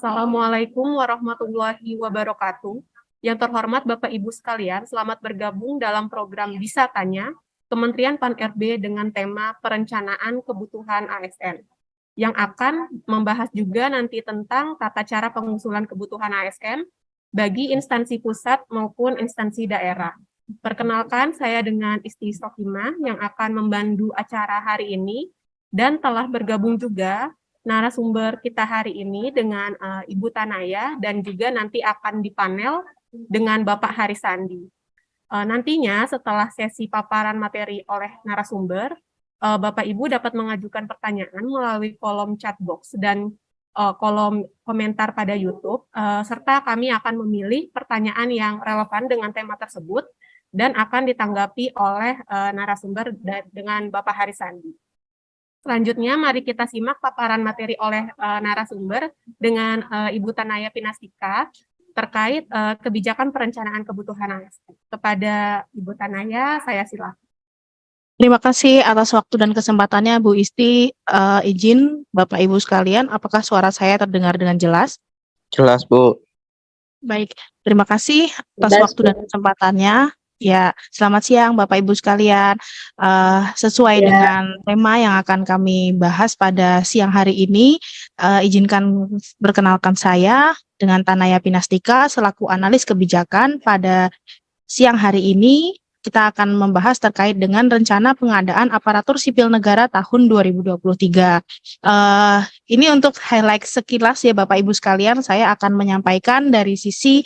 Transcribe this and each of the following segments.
Assalamualaikum warahmatullahi wabarakatuh. Yang terhormat Bapak Ibu sekalian, selamat bergabung dalam program Bisa Tanya Kementerian Pan-RB dengan tema Perencanaan Kebutuhan ASN, yang akan membahas juga nanti tentang tata cara pengusulan kebutuhan ASN bagi instansi pusat maupun instansi daerah. Perkenalkan, saya dengan Isti Sokima yang akan membantu acara hari ini, dan telah bergabung juga narasumber kita hari ini dengan Ibu Tanaya, dan juga nanti akan dipanel dengan Bapak Harisandi. Nantinya setelah sesi paparan materi oleh narasumber, Bapak Ibu dapat mengajukan pertanyaan melalui kolom chat box dan kolom komentar pada YouTube, serta kami akan memilih pertanyaan yang relevan dengan tema tersebut dan akan ditanggapi oleh narasumber dengan Bapak Harisandi. Selanjutnya, mari kita simak paparan materi oleh narasumber dengan Ibu Tanaya Pinastika terkait kebijakan perencanaan kebutuhan ASN. Kepada Ibu Tanaya, saya silakan. Terima kasih atas waktu dan kesempatannya, Bu Isti. Izin Bapak Ibu sekalian, apakah suara saya terdengar dengan jelas? Jelas, Bu. Baik, terima kasih atas waktu dan kesempatannya. Ya, selamat siang Bapak Ibu sekalian. Sesuai dengan tema yang akan kami bahas pada siang hari ini, izinkan perkenalkan saya dengan Tanaya Pinastika selaku analis kebijakan. Pada siang hari ini kita akan membahas terkait dengan rencana pengadaan aparatur sipil negara tahun 2023. Ini untuk highlight sekilas ya Bapak Ibu sekalian, saya akan menyampaikan dari sisi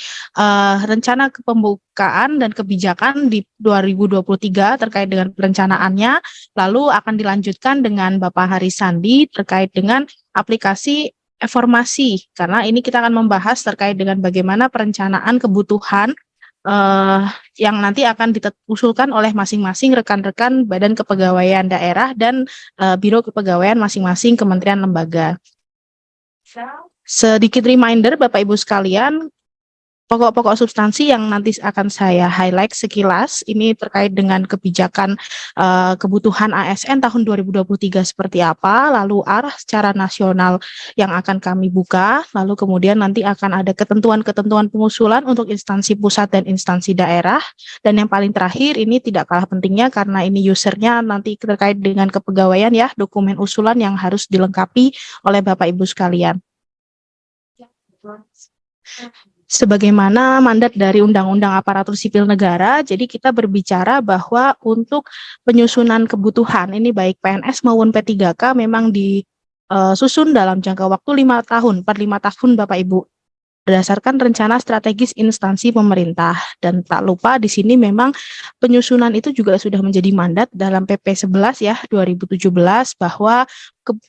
rencana pembukaan dan kebijakan di 2023 terkait dengan perencanaannya, lalu akan dilanjutkan dengan Bapak Harisandi terkait dengan aplikasi informasi, karena ini kita akan membahas terkait dengan bagaimana perencanaan kebutuhan yang nanti akan diusulkan oleh masing-masing rekan-rekan Badan Kepegawaian Daerah dan Biro Kepegawaian masing-masing kementerian lembaga. Sedikit reminder Bapak Ibu sekalian, pokok-pokok substansi yang nanti akan saya highlight sekilas ini terkait dengan kebijakan kebutuhan ASN tahun 2023 seperti apa, lalu arah secara nasional yang akan kami buka, lalu kemudian nanti akan ada ketentuan-ketentuan pengusulan untuk instansi pusat dan instansi daerah, dan yang paling terakhir ini tidak kalah pentingnya karena ini usernya nanti terkait dengan kepegawaian ya, dokumen usulan yang harus dilengkapi oleh Bapak Ibu sekalian. Sebagaimana mandat dari Undang-Undang Aparatur Sipil Negara, jadi kita berbicara bahwa untuk penyusunan kebutuhan ini baik PNS maupun P3K memang disusun dalam jangka waktu 5 tahun, per 5 tahun Bapak Ibu, berdasarkan rencana strategis instansi pemerintah. Dan tak lupa di sini memang penyusunan itu juga sudah menjadi mandat dalam PP 11 ya 2017 bahwa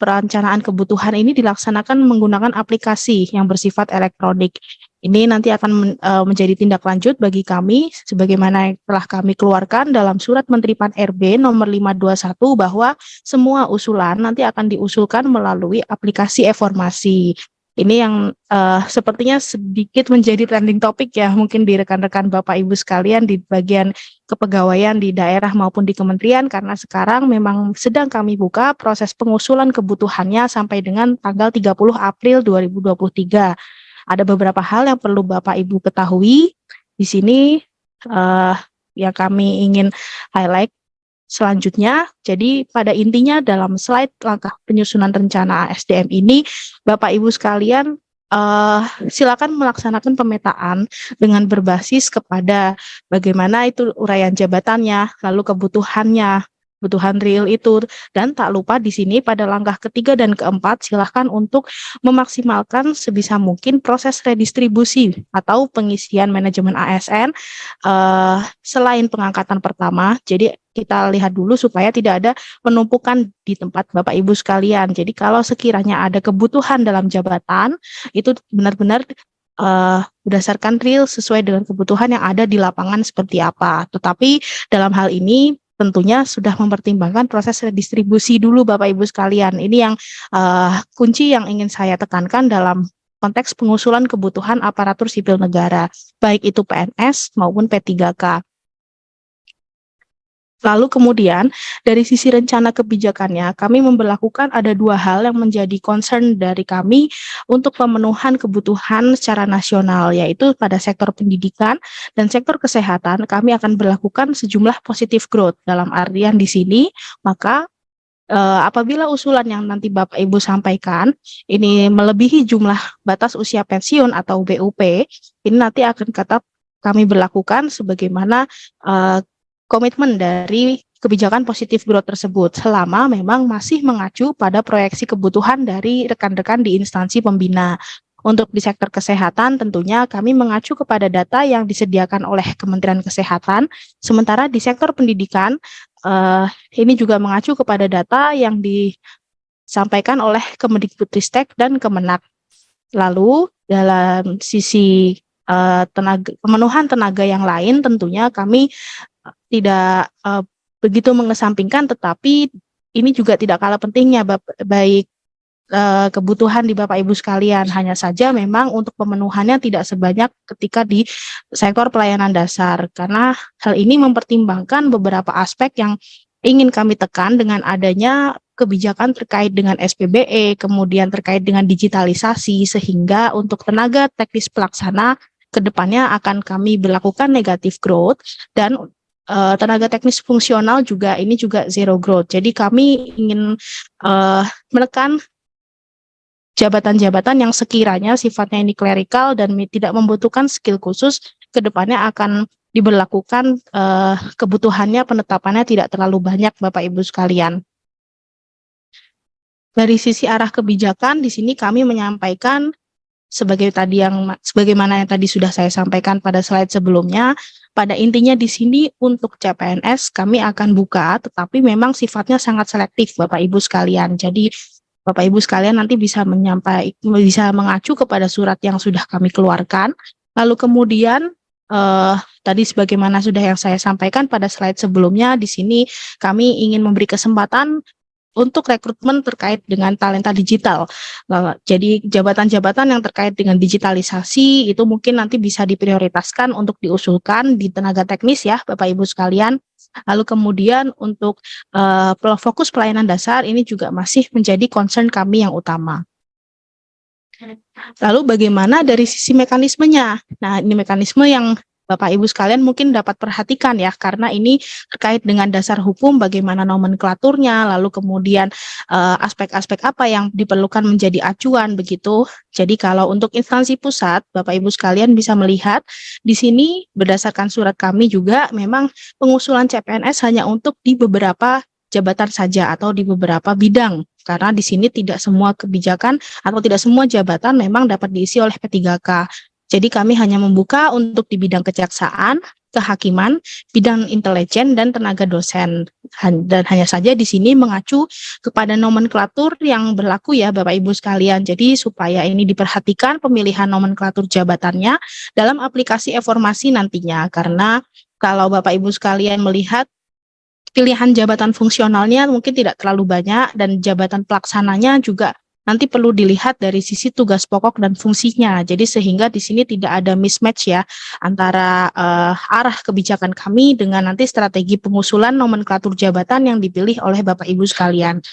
perencanaan kebutuhan ini dilaksanakan menggunakan aplikasi yang bersifat elektronik. Ini nanti akan menjadi tindak lanjut bagi kami sebagaimana yang telah kami keluarkan dalam Surat Menteri Pan-RB nomor 521 bahwa semua usulan nanti akan diusulkan melalui aplikasi e-formasi. Ini yang sepertinya sedikit menjadi trending topik ya mungkin di rekan-rekan Bapak Ibu sekalian di bagian kepegawaian di daerah maupun di kementerian, karena sekarang memang sedang kami buka proses pengusulan kebutuhannya sampai dengan tanggal 30 April 2023. Ada beberapa hal yang perlu Bapak Ibu ketahui di sini yang kami ingin highlight. Selanjutnya, jadi pada intinya dalam slide langkah penyusunan rencana ASDM ini, Bapak Ibu sekalian silakan melaksanakan pemetaan dengan berbasis kepada bagaimana itu uraian jabatannya, lalu kebutuhannya, kebutuhan real itu, dan tak lupa di sini pada langkah ketiga dan keempat silakan untuk memaksimalkan sebisa mungkin proses redistribusi atau pengisian manajemen ASN selain pengangkatan pertama. Jadi kita lihat dulu supaya tidak ada penumpukan di tempat Bapak Ibu sekalian. Jadi kalau sekiranya ada kebutuhan dalam jabatan, itu benar-benar berdasarkan real sesuai dengan kebutuhan yang ada di lapangan seperti apa. Tetapi dalam hal ini tentunya sudah mempertimbangkan proses redistribusi dulu Bapak Ibu sekalian. Ini yang kunci yang ingin saya tekankan dalam konteks pengusulan kebutuhan aparatur sipil negara, baik itu PNS maupun P3K. Lalu kemudian dari sisi rencana kebijakannya, kami memberlakukan ada 2 hal yang menjadi concern dari kami untuk pemenuhan kebutuhan secara nasional, yaitu pada sektor pendidikan dan sektor kesehatan kami akan berlakukan sejumlah positive growth. Dalam artian di sini, maka apabila usulan yang nanti Bapak Ibu sampaikan ini melebihi jumlah batas usia pensiun atau BUP, ini nanti akan tetap kami berlakukan sebagaimana komitmen dari kebijakan positive growth tersebut selama memang masih mengacu pada proyeksi kebutuhan dari rekan-rekan di instansi pembina. Untuk di sektor kesehatan tentunya kami mengacu kepada data yang disediakan oleh Kementerian Kesehatan, sementara di sektor pendidikan ini juga mengacu kepada data yang disampaikan oleh Kemendikbudristek dan Kemenak. Lalu dalam sisi pemenuhan tenaga yang lain tentunya kami tidak begitu mengesampingkan, tetapi ini juga tidak kalah pentingnya baik kebutuhan di Bapak Ibu sekalian. Hanya saja memang untuk pemenuhannya tidak sebanyak ketika di sektor pelayanan dasar, karena hal ini mempertimbangkan beberapa aspek yang ingin kami tekan dengan adanya kebijakan terkait dengan SPBE, kemudian terkait dengan digitalisasi, sehingga untuk tenaga teknis pelaksana kedepannya akan kami berlakukan negative growth, dan tenaga teknis fungsional juga ini juga zero growth. Jadi kami ingin menekan jabatan-jabatan yang sekiranya sifatnya ini clerical dan tidak membutuhkan skill khusus, kedepannya akan diberlakukan kebutuhannya penetapannya tidak terlalu banyak Bapak Ibu sekalian. Dari sisi arah kebijakan di sini kami menyampaikan sebagaimana yang tadi sudah saya sampaikan pada slide sebelumnya, pada intinya di sini untuk CPNS kami akan buka, tetapi memang sifatnya sangat selektif Bapak Ibu sekalian. Jadi Bapak Ibu sekalian nanti bisa mengacu kepada surat yang sudah kami keluarkan. Lalu kemudian tadi sebagaimana sudah yang saya sampaikan pada slide sebelumnya, di sini kami ingin memberi kesempatan untuk rekrutmen terkait dengan talenta digital. Jadi jabatan-jabatan yang terkait dengan digitalisasi itu mungkin nanti bisa diprioritaskan untuk diusulkan di tenaga teknis ya Bapak Ibu sekalian. Lalu kemudian untuk fokus pelayanan dasar ini juga masih menjadi concern kami yang utama. Lalu bagaimana dari sisi mekanismenya? Nah, ini mekanisme yang Bapak Ibu sekalian mungkin dapat perhatikan ya, karena ini terkait dengan dasar hukum, bagaimana nomenklaturnya, lalu kemudian aspek-aspek apa yang diperlukan menjadi acuan begitu. Jadi kalau untuk instansi pusat, Bapak Ibu sekalian bisa melihat di sini berdasarkan surat kami juga memang pengusulan CPNS hanya untuk di beberapa jabatan saja atau di beberapa bidang. Karena di sini tidak semua kebijakan atau tidak semua jabatan memang dapat diisi oleh P3K. Jadi kami hanya membuka untuk di bidang kejaksaan, kehakiman, bidang intelijen, dan tenaga dosen. Dan hanya saja di sini mengacu kepada nomenklatur yang berlaku ya Bapak Ibu sekalian. Jadi supaya ini diperhatikan pemilihan nomenklatur jabatannya dalam aplikasi e-formasi nantinya. Karena kalau Bapak Ibu sekalian melihat pilihan jabatan fungsionalnya mungkin tidak terlalu banyak, dan jabatan pelaksananya juga nanti perlu dilihat dari sisi tugas pokok dan fungsinya. Jadi sehingga di sini tidak ada mismatch ya antara arah kebijakan kami dengan nanti strategi pengusulan nomenklatur jabatan yang dipilih oleh Bapak Ibu sekalian.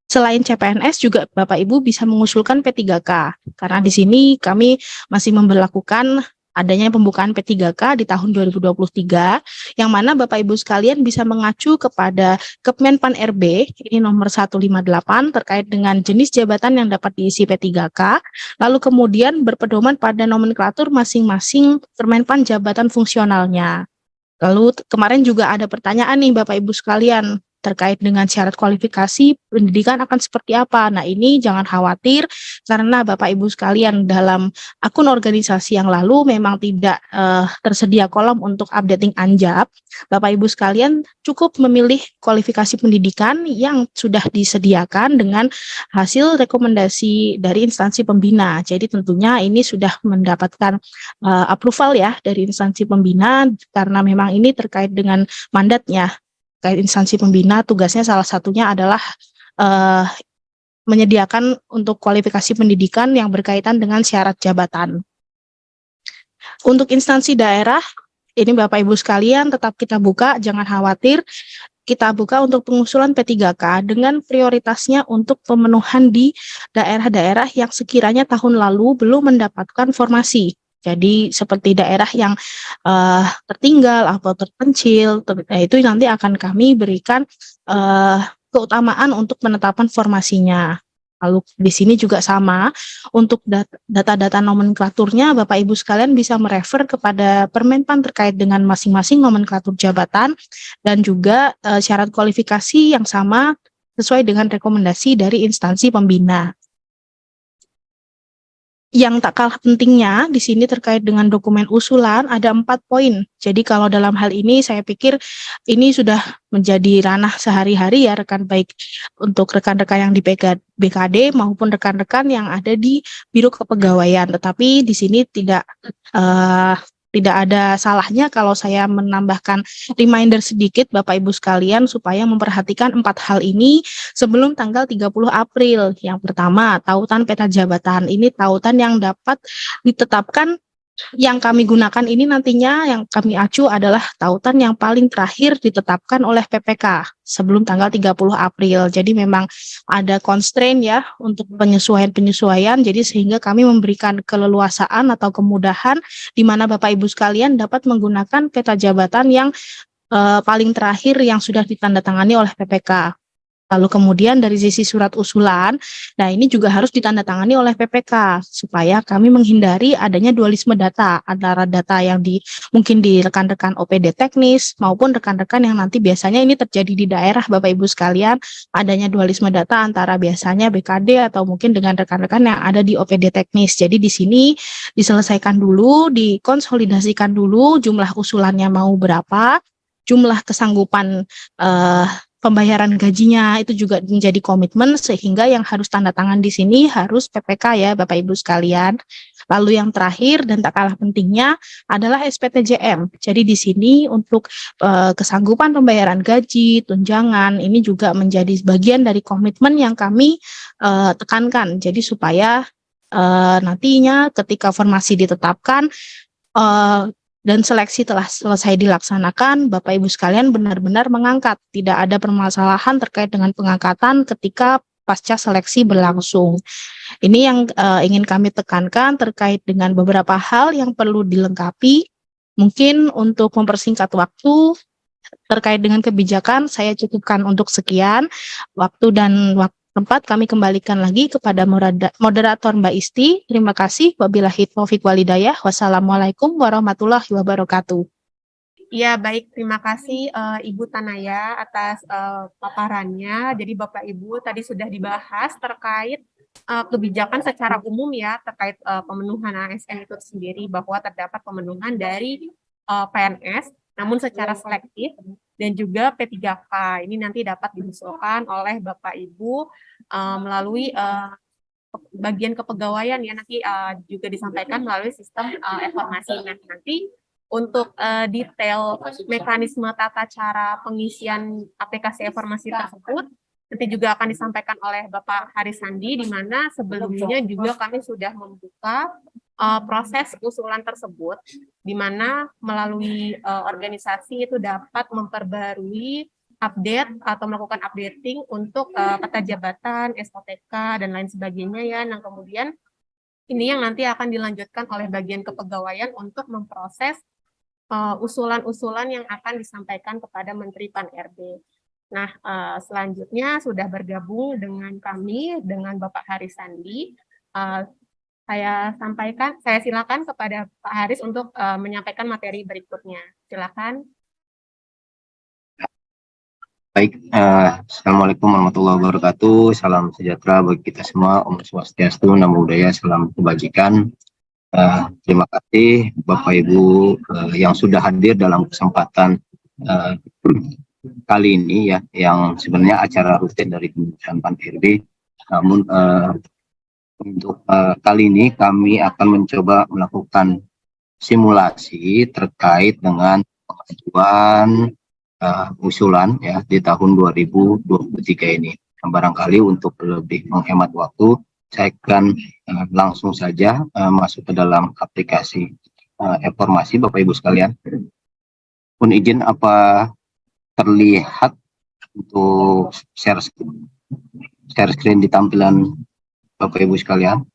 Selain CPNS juga Bapak Ibu bisa mengusulkan P3K, karena di sini kami masih memberlakukan adanya pembukaan P3K di tahun 2023, yang mana Bapak Ibu sekalian bisa mengacu kepada Kemenpan RB, ini nomor 158 terkait dengan jenis jabatan yang dapat diisi P3K, lalu kemudian berpedoman pada nomenklatur masing-masing Kemenpan jabatan fungsionalnya. Lalu kemarin juga ada pertanyaan nih Bapak Ibu sekalian, terkait dengan syarat kualifikasi pendidikan akan seperti apa. Nah, ini jangan khawatir karena Bapak Ibu sekalian dalam akun organisasi yang lalu memang tidak tersedia kolom untuk updating Anjab. Bapak Ibu sekalian cukup memilih kualifikasi pendidikan yang sudah disediakan dengan hasil rekomendasi dari instansi pembina. Jadi tentunya ini sudah mendapatkan approval ya dari instansi pembina, karena memang ini terkait dengan mandatnya. Terkait instansi pembina, tugasnya salah satunya adalah menyediakan untuk kualifikasi pendidikan yang berkaitan dengan syarat jabatan. Untuk instansi daerah, ini Bapak Ibu sekalian tetap kita buka, jangan khawatir. kita buka untuk pengusulan P3K dengan prioritasnya untuk pemenuhan di daerah-daerah yang sekiranya tahun lalu belum mendapatkan formasi. Jadi seperti daerah yang tertinggal atau terpencil, itu nanti akan kami berikan keutamaan untuk penetapan formasinya. Lalu di sini juga sama, untuk data-data nomenklaturnya Bapak Ibu sekalian bisa merefer kepada Permenpan terkait dengan masing-masing nomenklatur jabatan dan juga syarat kualifikasi yang sama sesuai dengan rekomendasi dari instansi pembina. Yang tak kalah pentingnya di sini terkait dengan dokumen usulan ada 4 poin. Jadi kalau dalam hal ini saya pikir ini sudah menjadi ranah sehari-hari ya baik untuk rekan-rekan yang di BKD maupun rekan-rekan yang ada di Biro Kepegawaian. Tetapi di sini tidak ada salahnya kalau saya menambahkan reminder sedikit Bapak Ibu sekalian supaya memperhatikan 4 hal ini sebelum tanggal 30 April. Yang pertama, tautan peta jabatan. Ini tautan yang dapat ditetapkan, yang kami gunakan ini nantinya yang kami acu adalah tautan yang paling terakhir ditetapkan oleh PPK sebelum tanggal 30 April. Jadi memang ada constraint ya untuk penyesuaian-penyesuaian, jadi sehingga kami memberikan keleluasaan atau kemudahan di mana Bapak Ibu sekalian dapat menggunakan peta jabatan yang paling terakhir yang sudah ditandatangani oleh PPK. Lalu kemudian dari sisi surat usulan, nah ini juga harus ditandatangani oleh PPK supaya kami menghindari adanya dualisme data antara data yang mungkin di rekan-rekan OPD teknis maupun rekan-rekan yang nanti biasanya ini terjadi di daerah Bapak Ibu sekalian, adanya dualisme data antara biasanya BKD atau mungkin dengan rekan-rekan yang ada di OPD teknis. Jadi di sini diselesaikan dulu, dikonsolidasikan dulu jumlah usulannya mau berapa, jumlah kesanggupan pembayaran gajinya itu juga menjadi komitmen sehingga yang harus tanda tangan di sini harus PPK ya Bapak Ibu sekalian. Lalu yang terakhir dan tak kalah pentingnya adalah SPTJM. Jadi di sini untuk kesanggupan pembayaran gaji, tunjangan ini juga menjadi bagian dari komitmen yang kami tekankan. Jadi supaya nantinya ketika formasi ditetapkan dan seleksi telah selesai dilaksanakan, Bapak Ibu sekalian benar-benar mengangkat. Tidak ada permasalahan terkait dengan pengangkatan ketika pasca seleksi berlangsung. Ini yang ingin kami tekankan terkait dengan beberapa hal yang perlu dilengkapi. Mungkin untuk mempersingkat waktu terkait dengan kebijakan, saya cukupkan untuk sekian. Waktu dan tempat kami kembalikan lagi kepada moderator Mbak Isti. Terima kasih. Wabillahi taufiq walhidayah. Wassalamualaikum warahmatullahi wabarakatuh. Ya, baik. Terima kasih Ibu Tanaya atas paparannya. Jadi Bapak Ibu tadi sudah dibahas terkait kebijakan secara umum ya terkait pemenuhan ASN itu sendiri, bahwa terdapat pemenuhan dari PNS namun secara selektif, dan juga P3K ini nanti dapat diusulkan oleh Bapak Ibu melalui bagian kepegawaian ya, nanti juga disampaikan melalui sistem informasi. Nah, nanti untuk detail mekanisme tata cara pengisian aplikasi informasi tersebut nanti juga akan disampaikan oleh Bapak Haris Sandi, di mana sebelumnya juga kami sudah membuka proses usulan tersebut, di mana melalui organisasi itu dapat memperbarui update atau melakukan updating untuk peta jabatan, SOTK, dan lain sebagainya ya. Nah, kemudian ini yang nanti akan dilanjutkan oleh bagian kepegawaian untuk memproses usulan-usulan yang akan disampaikan kepada Menteri Pan-RB. Nah, selanjutnya sudah bergabung dengan kami, dengan Bapak Haris Sandi. Saya silakan kepada Pak Haris untuk menyampaikan materi berikutnya. Silakan. Baik, Assalamualaikum warahmatullahi wabarakatuh. Salam sejahtera bagi kita semua. Om Swastiastu, Namo Buddhaya, salam kebajikan. Terima kasih Bapak Ibu yang sudah hadir dalam kesempatan kali ini ya, yang sebenarnya acara rutin dari Kementerian Pan-RB. Namun untuk kali ini kami akan mencoba melakukan simulasi terkait dengan pengajuan usulan ya di tahun 2023 ini. Barangkali untuk lebih menghemat waktu, saya akan langsung saja masuk ke dalam aplikasi informasi Bapak Ibu sekalian. Pun izin apa terlihat untuk share screen di tampilan Bapak Ibu sekalian.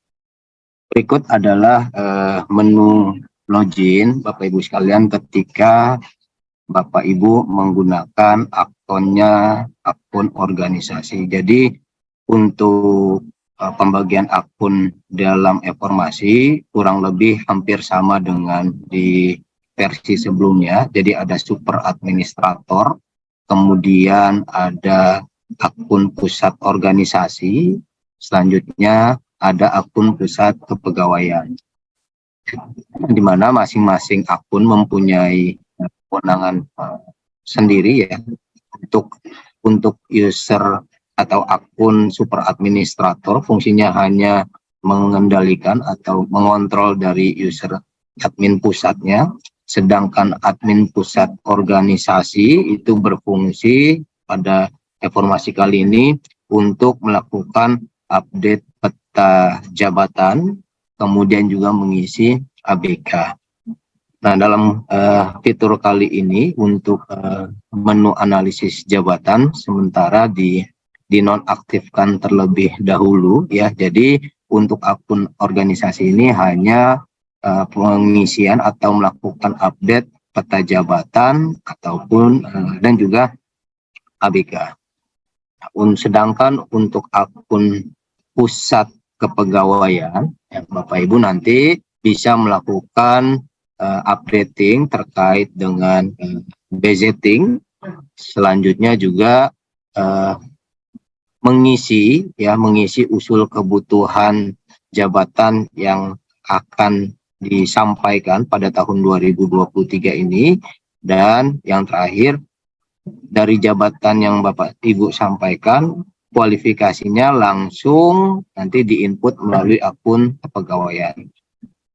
Berikut adalah menu login Bapak Ibu sekalian ketika Bapak Ibu menggunakan akun organisasi. Jadi untuk pembagian akun dalam informasi kurang lebih hampir sama dengan di versi sebelumnya. Jadi ada super administrator, kemudian ada akun pusat organisasi, selanjutnya ada akun pusat kepegawaian, di mana masing-masing akun mempunyai kewenangan sendiri ya untuk user atau akun super administrator fungsinya hanya mengendalikan atau mengontrol dari user admin pusatnya, sedangkan admin pusat organisasi itu berfungsi pada informasi kali ini untuk melakukan update peta jabatan, kemudian juga mengisi ABK. Nah, dalam fitur kali ini untuk menu analisis jabatan sementara dinonaktifkan terlebih dahulu ya. Jadi untuk akun organisasi ini hanya pengisian atau melakukan update peta jabatan ataupun dan juga ABK. Sedangkan untuk akun pusat kepegawaian, ya, Bapak Ibu nanti bisa melakukan updating terkait dengan budgeting, selanjutnya juga mengisi usul kebutuhan jabatan yang akan disampaikan pada tahun 2023 ini, dan yang terakhir dari jabatan yang Bapak Ibu sampaikan kualifikasinya langsung nanti diinput melalui akun kepegawaian.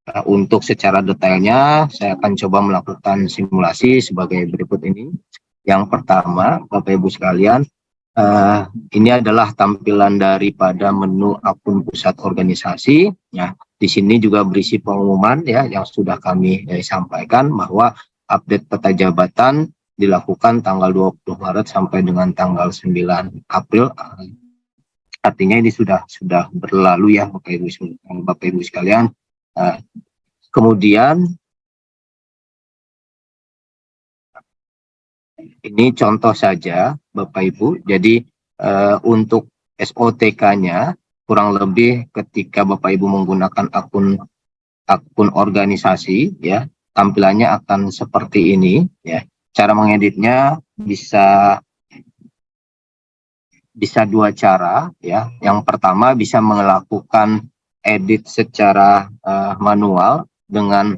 Nah, untuk secara detailnya saya akan coba melakukan simulasi sebagai berikut ini. Yang pertama, Bapak Ibu sekalian, ini adalah tampilan daripada menu akun pusat organisasi. Ya, di sini juga berisi pengumuman ya yang sudah kami sampaikan bahwa update peta jabatan dilakukan tanggal 20 Maret sampai dengan tanggal 9 April. Artinya ini sudah berlalu ya Bapak Ibu sekalian. Kemudian ini contoh saja Bapak Ibu. Jadi untuk SOTK-nya kurang lebih ketika Bapak Ibu menggunakan akun organisasi ya, tampilannya akan seperti ini ya. Cara mengeditnya bisa dua cara ya. Yang pertama bisa melakukan edit secara manual dengan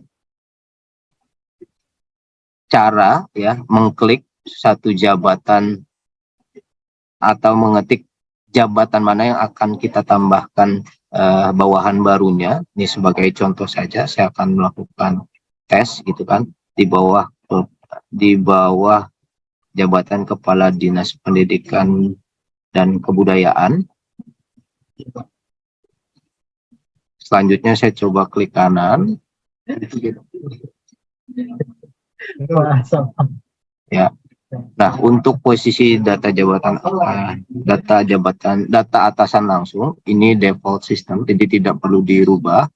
cara ya mengklik satu jabatan atau mengetik jabatan mana yang akan kita tambahkan bawahan barunya. Ini sebagai contoh saja saya akan melakukan tes gitu kan di bawah jabatan Kepala Dinas Pendidikan dan Kebudayaan. Selanjutnya saya coba klik kanan. Ya. Nah, untuk posisi data atasan langsung ini default system, jadi tidak perlu dirubah.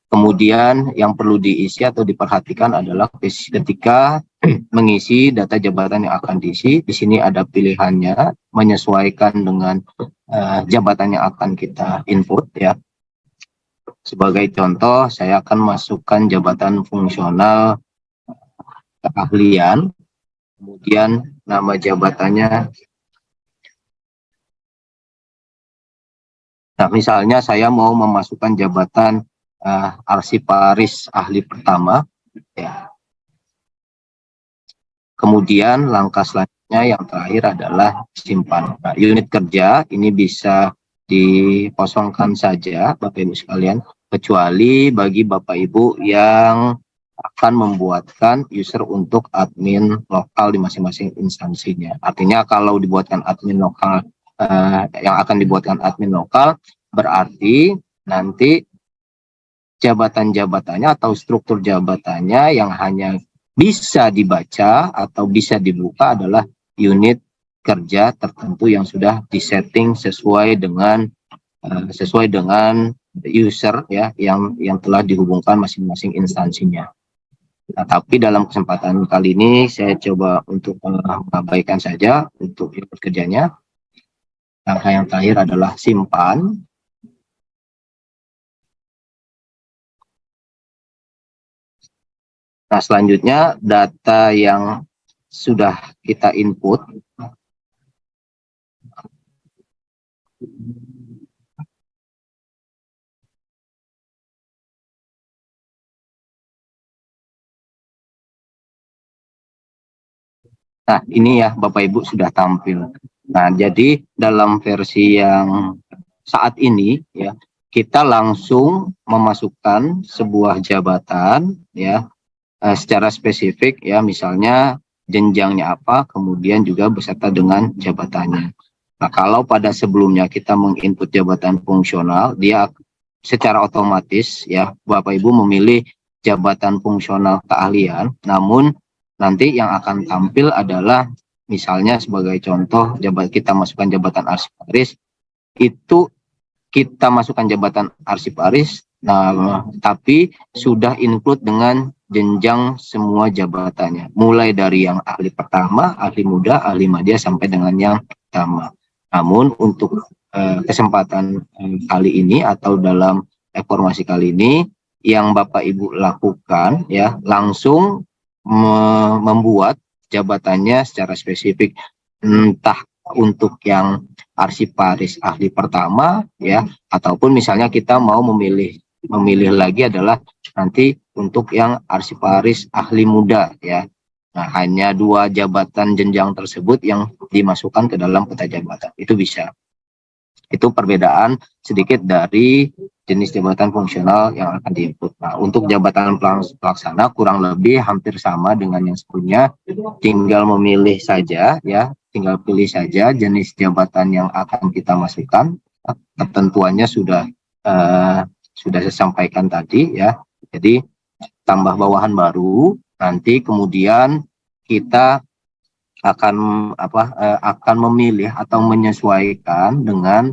Kemudian yang perlu diisi atau diperhatikan adalah ketika mengisi data jabatan yang akan diisi. Di sini ada pilihannya menyesuaikan dengan jabatan yang akan kita input ya. Sebagai contoh, saya akan masukkan jabatan fungsional keahlian, kemudian nama jabatannya. Nah, misalnya saya mau memasukkan jabatan arsiparis ahli pertama ya. Kemudian langkah selanjutnya yang terakhir adalah simpan. Nah, unit kerja ini bisa dikosongkan saja Bapak Ibu sekalian, kecuali bagi Bapak Ibu yang akan membuatkan user untuk admin lokal di masing-masing instansinya. Artinya kalau dibuatkan admin lokal, yang akan dibuatkan admin lokal, berarti nanti jabatan-jabatannya atau struktur jabatannya yang hanya bisa dibaca atau bisa dibuka adalah unit kerja tertentu yang sudah disetting sesuai dengan user ya yang telah dihubungkan masing-masing instansinya. Nah, tapi dalam kesempatan kali ini saya coba untuk mengabaikan saja untuk input kerjanya. Langkah yang terakhir adalah simpan. Nah, selanjutnya data yang sudah kita input nah, ini ya Bapak Ibu sudah tampil. Nah, jadi dalam versi yang saat ini ya, kita langsung memasukkan sebuah jabatan ya secara spesifik ya, misalnya jenjangnya apa, kemudian juga beserta dengan jabatannya. Nah, kalau pada sebelumnya kita menginput jabatan fungsional, dia secara otomatis ya Bapak Ibu memilih jabatan fungsional keahlian, namun nanti yang akan tampil adalah misalnya sebagai contoh kita masukkan jabatan arsiparis, itu kita masukkan jabatan arsiparis, nah tapi sudah include dengan jenjang semua jabatannya, mulai dari yang ahli pertama, ahli muda, ahli madya sampai dengan yang utama. Namun untuk kesempatan kali ini atau dalam informasi kali ini yang Bapak Ibu lakukan ya, langsung membuat jabatannya secara spesifik, entah untuk yang arsiparis ahli pertama ya, ataupun misalnya kita mau memilih lagi adalah nanti untuk yang arsiparis ahli muda ya. Nah, hanya 2 jabatan jenjang tersebut yang dimasukkan ke dalam peta jabatan, itu bisa. Itu perbedaan sedikit dari jenis jabatan fungsional yang akan diinput. Nah, untuk jabatan pelaksana kurang lebih hampir sama dengan yang sebelumnya, tinggal memilih saja ya, tinggal pilih saja jenis jabatan yang akan kita masukkan. Ketentuannya sudah saya sampaikan tadi ya. Jadi tambah bawahan baru, nanti kemudian kita akan memilih atau menyesuaikan dengan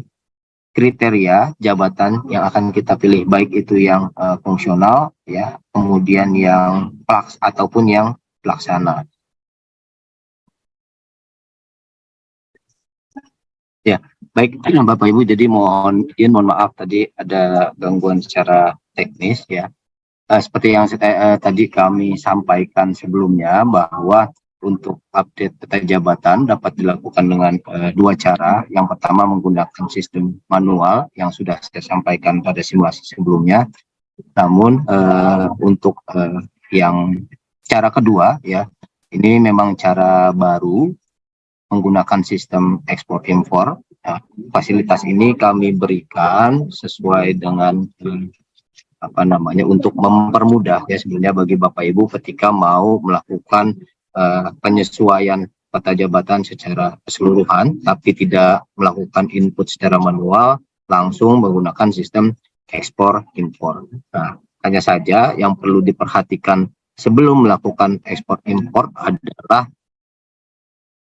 kriteria jabatan yang akan kita pilih, baik itu yang fungsional ya, kemudian yang ataupun yang pelaksana. Ya, baik Bapak Ibu, jadi mohon maaf tadi ada gangguan secara teknis ya. Seperti yang tadi kami sampaikan sebelumnya, bahwa untuk update peta jabatan dapat dilakukan dengan 2 cara. Yang pertama menggunakan sistem manual yang sudah saya sampaikan pada simulasi sebelumnya. Namun untuk yang cara kedua ya, ini memang cara baru menggunakan sistem ekspor impor. Nah, fasilitas ini kami berikan sesuai dengan untuk mempermudah ya sebenarnya bagi Bapak Ibu ketika mau melakukan penyesuaian peta jabatan secara keseluruhan, tapi tidak melakukan input secara manual, langsung menggunakan sistem ekspor impor. Nah, hanya saja yang perlu diperhatikan sebelum melakukan ekspor impor adalah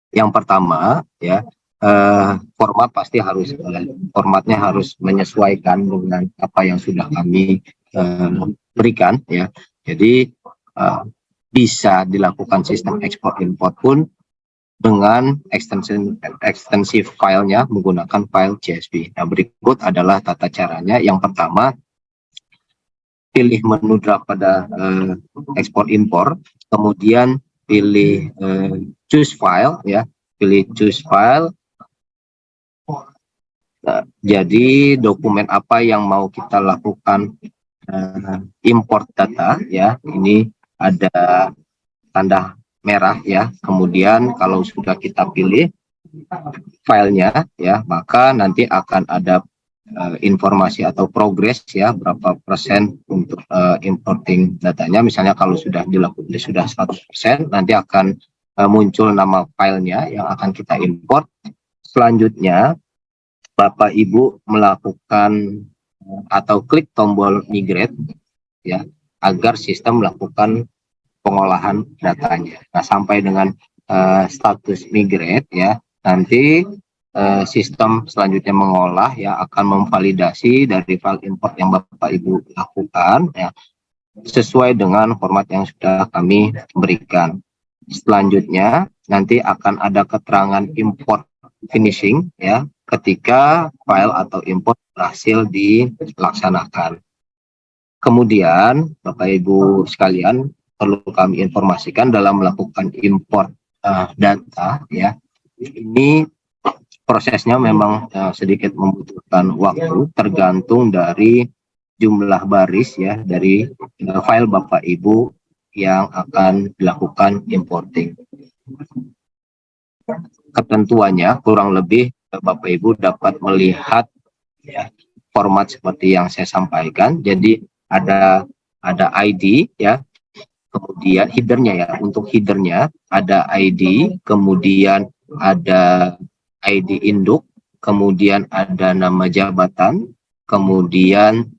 yang pertama ya, formatnya harus menyesuaikan dengan apa yang sudah kami berikan ya. Jadi bisa dilakukan sistem ekspor import pun dengan ekstensi filenya menggunakan file CSV. Nah, berikut adalah tata caranya. Yang pertama, pilih menu draft pada ekspor impor, kemudian pilih choose file ya, pilih choose file. Jadi dokumen apa yang mau kita lakukan import data ya, ini ada tanda merah ya. Kemudian kalau sudah kita pilih filenya ya, maka nanti akan ada informasi atau progres ya, berapa persen untuk importing datanya. Misalnya kalau sudah dilakukan sudah 100%, nanti akan muncul nama filenya yang akan kita import. Selanjutnya Bapak Ibu melakukan atau klik tombol migrate ya, agar sistem melakukan pengolahan datanya. Nah, sampai dengan status migrate ya, Nanti sistem selanjutnya mengolah ya akan memvalidasi dari file import yang Bapak Ibu lakukan ya sesuai dengan format yang sudah kami berikan. Selanjutnya nanti akan ada keterangan import finishing ya ketika file atau import berhasil dilaksanakan. Kemudian Bapak Ibu sekalian perlu kami informasikan dalam melakukan import data ya ini prosesnya memang sedikit membutuhkan waktu tergantung dari jumlah baris ya dari file Bapak Ibu yang akan dilakukan importing. Ketentuannya kurang lebih Bapak Ibu dapat melihat ya, format seperti yang saya sampaikan. Jadi ada ID ya, kemudian headernya ya. Untuk headernya ada ID, kemudian ada ID induk, kemudian ada nama jabatan, kemudian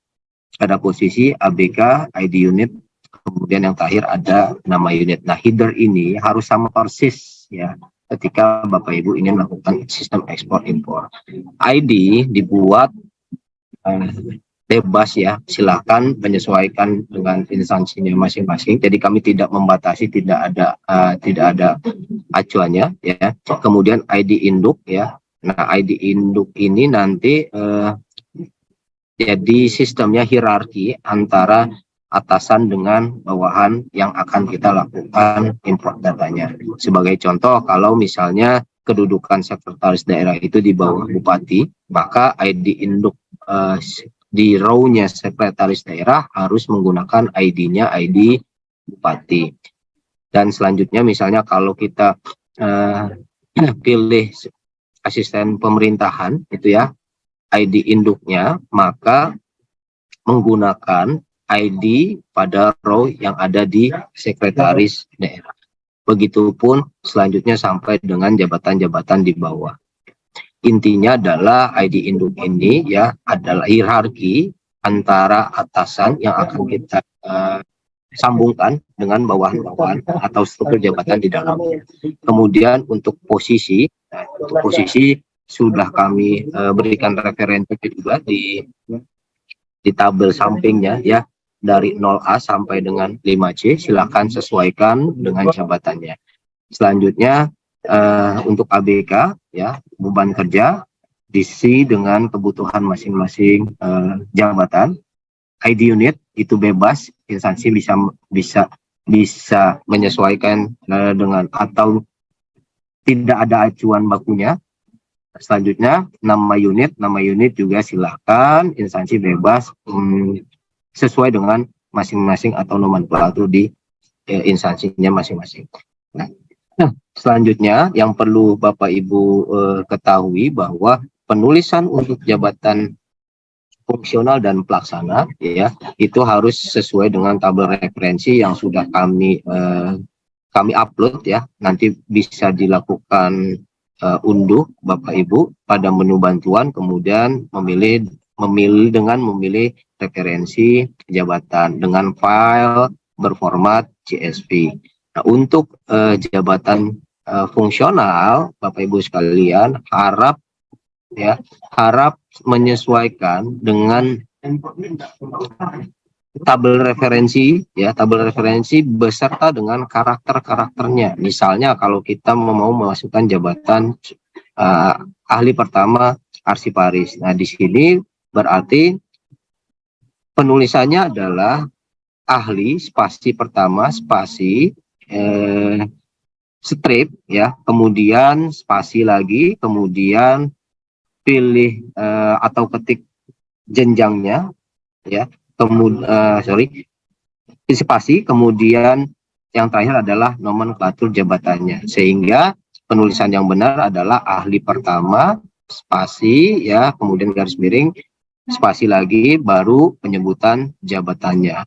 ada posisi ABK, ID unit, kemudian yang terakhir ada nama unit. Nah, header ini harus sama persis ya ketika Bapak Ibu ingin melakukan sistem ekspor impor. ID dibuat bebas ya, silakan menyesuaikan dengan instansinya masing-masing. Jadi kami tidak membatasi, tidak ada acuannya ya. Kemudian ID induk ya. Nah, ID induk ini nanti jadi sistemnya hierarki antara atasan dengan bawahan yang akan kita lakukan import datanya. Sebagai contoh, kalau misalnya kedudukan sekretaris daerah itu di bawah bupati, maka ID induk di row-nya sekretaris daerah harus menggunakan ID-nya ID bupati. Dan selanjutnya misalnya kalau kita pilih asisten pemerintahan itu ya, ID induknya maka menggunakan ID pada row yang ada di sekretaris daerah. Begitupun selanjutnya sampai dengan jabatan-jabatan di bawah. Intinya adalah ID induk ini ya adalah hierarki antara atasan yang akan kita sambungkan dengan bawahan-bawahan atau struktur jabatan di dalamnya. Kemudian untuk posisi, sudah kami berikan referensi juga di tabel sampingnya ya dari 0A sampai dengan 5C. Silakan sesuaikan dengan jabatannya. Selanjutnya untuk ABK ya beban kerja diisi dengan kebutuhan masing-masing jabatan. ID unit itu bebas, instansi bisa menyesuaikan dengan atau tidak ada acuan bakunya. Selanjutnya nama unit juga silakan instansi bebas sesuai dengan masing-masing atau nomenklatur di instansinya masing-masing. Nah, selanjutnya yang perlu Bapak Ibu ketahui bahwa penulisan untuk jabatan fungsional dan pelaksana ya itu harus sesuai dengan tabel referensi yang sudah kami upload ya. Nanti bisa dilakukan unduh Bapak Ibu pada menu bantuan, kemudian memilih referensi jabatan dengan file berformat CSV. Nah, untuk jabatan fungsional Bapak Ibu sekalian harap menyesuaikan dengan tabel referensi beserta dengan karakternya. Misalnya kalau kita mau memasukkan jabatan ahli pertama arsiparis. Nah, di sini berarti penulisannya adalah ahli spasi pertama spasi strip ya, kemudian spasi lagi, kemudian pilih atau ketik jenjangnya ya. Spasi, kemudian yang terakhir adalah nomenklatur jabatannya, sehingga penulisan yang benar adalah ahli pertama spasi ya, kemudian garis miring spasi lagi, baru penyebutan jabatannya.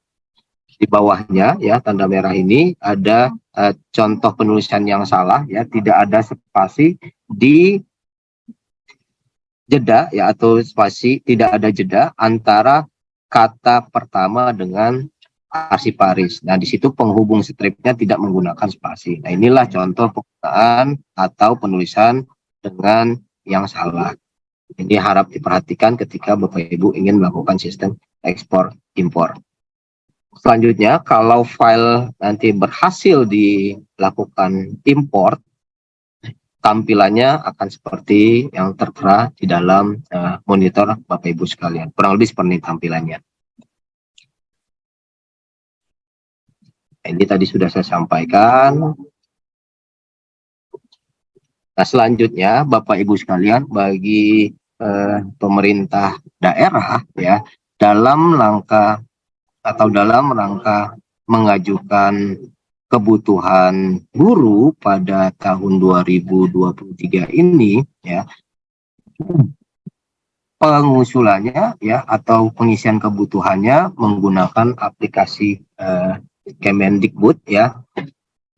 Di bawahnya ya tanda merah ini ada contoh penulisan yang salah ya, tidak ada spasi di jeda ya, atau spasi tidak ada jeda antara kata pertama dengan arsiparis. Nah, di situ penghubung stripnya tidak menggunakan spasi. Nah, inilah contoh penggunaan atau penulisan dengan yang salah. Ini harap diperhatikan ketika Bapak Ibu ingin melakukan sistem ekspor impor. Selanjutnya, kalau file nanti berhasil dilakukan import, tampilannya akan seperti yang tertera di dalam monitor Bapak Ibu sekalian. Kurang lebih seperti tampilannya. Ini tadi sudah saya sampaikan. Nah, selanjutnya Bapak Ibu sekalian, bagi pemerintah daerah ya, dalam rangka mengajukan kebutuhan guru pada tahun 2023 ini ya, pengusulannya ya atau pengisian kebutuhannya menggunakan aplikasi Kemendikbud ya.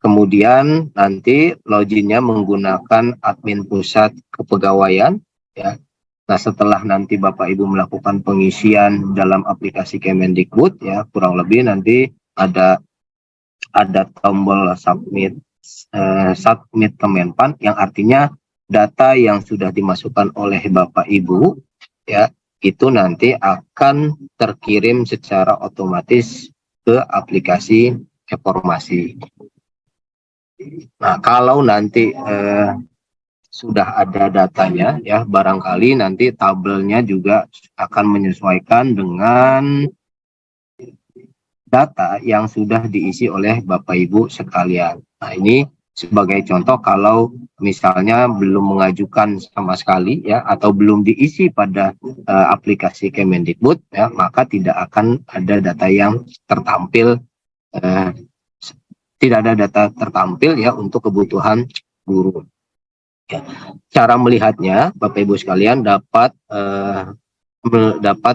Kemudian nanti loginnya menggunakan admin pusat kepegawaian ya. Nah, setelah nanti Bapak Ibu melakukan pengisian dalam aplikasi Kemendikbud ya, kurang lebih nanti ada tombol submit Kemenpan, yang artinya data yang sudah dimasukkan oleh Bapak Ibu ya, itu nanti akan terkirim secara otomatis ke aplikasi informasi. Nah, kalau nanti sudah ada datanya ya, barangkali nanti tabelnya juga akan menyesuaikan dengan data yang sudah diisi oleh Bapak Ibu sekalian. Nah, ini sebagai contoh, kalau misalnya belum mengajukan sama sekali ya, atau belum diisi pada aplikasi Kemendikbud ya, maka tidak akan ada data yang tertampil, tidak ada data tertampil ya untuk kebutuhan guru. Ya. Cara melihatnya, Bapak Ibu sekalian dapat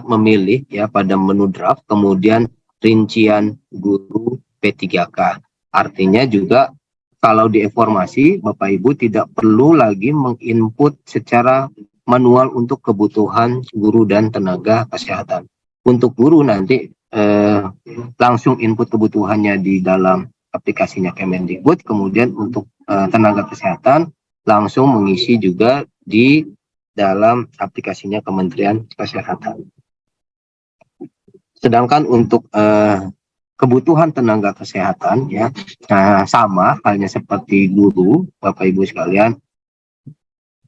memilih ya pada menu draft, kemudian rincian guru P3K. Artinya juga kalau di informasi, Bapak Ibu tidak perlu lagi menginput secara manual untuk kebutuhan guru dan tenaga kesehatan. Untuk guru nanti langsung input kebutuhannya di dalam aplikasinya Kemendikbud, kemudian untuk tenaga kesehatan langsung mengisi juga di dalam aplikasinya Kementerian Kesehatan. Sedangkan untuk kebutuhan tenaga kesehatan ya, sama halnya seperti guru, Bapak Ibu sekalian,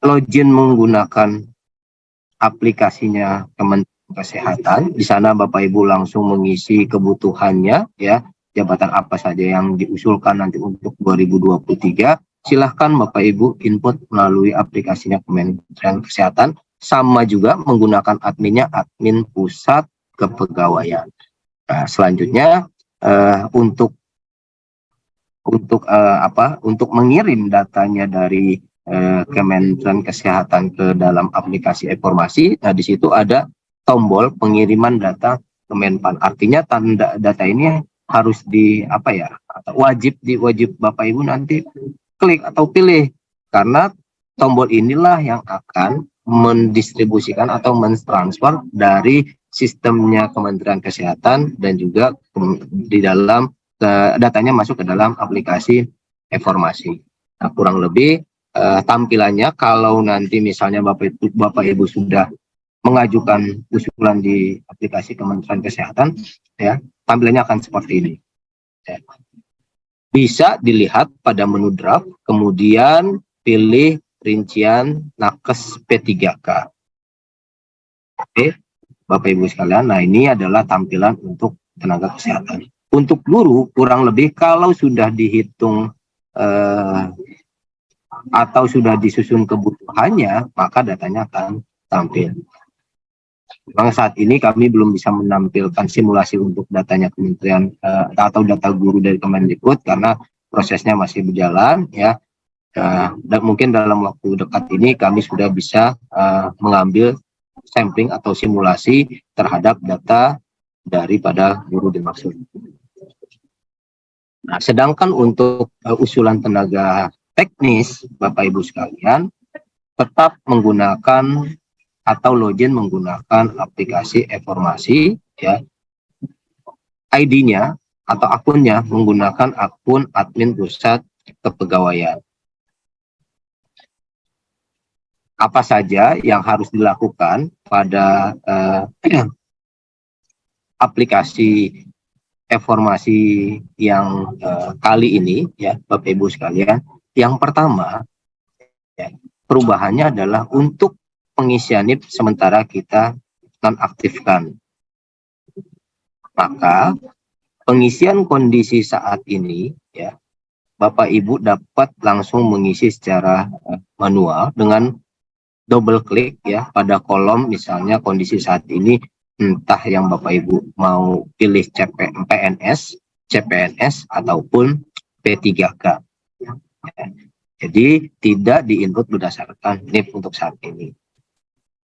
login menggunakan aplikasinya Kementerian Kesehatan. Di sana Bapak Ibu langsung mengisi kebutuhannya ya, jabatan apa saja yang diusulkan nanti untuk 2023. Silahkan Bapak Ibu input melalui aplikasinya Kementerian Kesehatan, sama juga menggunakan adminnya admin pusat kepegawaian. Nah, selanjutnya untuk mengirim datanya dari Kementerian Kesehatan ke dalam aplikasi informasi, nah di situ ada tombol pengiriman data Kemenpan. Artinya data ini harus wajib Bapak Ibu nanti klik atau pilih, karena tombol inilah yang akan mendistribusikan atau mentransfer dari sistemnya Kementerian Kesehatan dan juga di dalam datanya masuk ke dalam aplikasi informasi. Nah, kurang lebih tampilannya kalau nanti misalnya Bapak Ibu sudah mengajukan usulan di aplikasi Kementerian Kesehatan ya, tampilannya akan seperti ini ya. Bisa dilihat pada menu draft, kemudian pilih rincian nakes P3K. Oke, Bapak Ibu sekalian, nah ini adalah tampilan untuk tenaga kesehatan. Untuk guru, kurang lebih kalau sudah dihitung atau sudah disusun kebutuhannya, maka datanya akan tampil. Memang saat ini kami belum bisa menampilkan simulasi untuk datanya kementerian atau data guru dari Kemendikbud karena prosesnya masih berjalan ya. Dan mungkin dalam waktu dekat ini kami sudah bisa mengambil sampling atau simulasi terhadap data daripada guru dimaksud. Nah, sedangkan untuk usulan tenaga teknis, Bapak Ibu sekalian, tetap menggunakan atau login menggunakan aplikasi informasi ya. ID-nya atau akunnya menggunakan akun admin pusat kepegawaian. apa saja yang harus dilakukan pada aplikasi informasi yang kali ini ya Bapak Ibu sekalian. Yang pertama ya, perubahannya adalah untuk pengisian NIP sementara kita nonaktifkan. Maka pengisian kondisi saat ini ya Bapak Ibu dapat langsung mengisi secara manual dengan double klik ya pada kolom misalnya kondisi saat ini, entah yang Bapak Ibu mau pilih CPNS ataupun P3K. Ya. Jadi tidak diinput berdasarkan NIP untuk saat ini.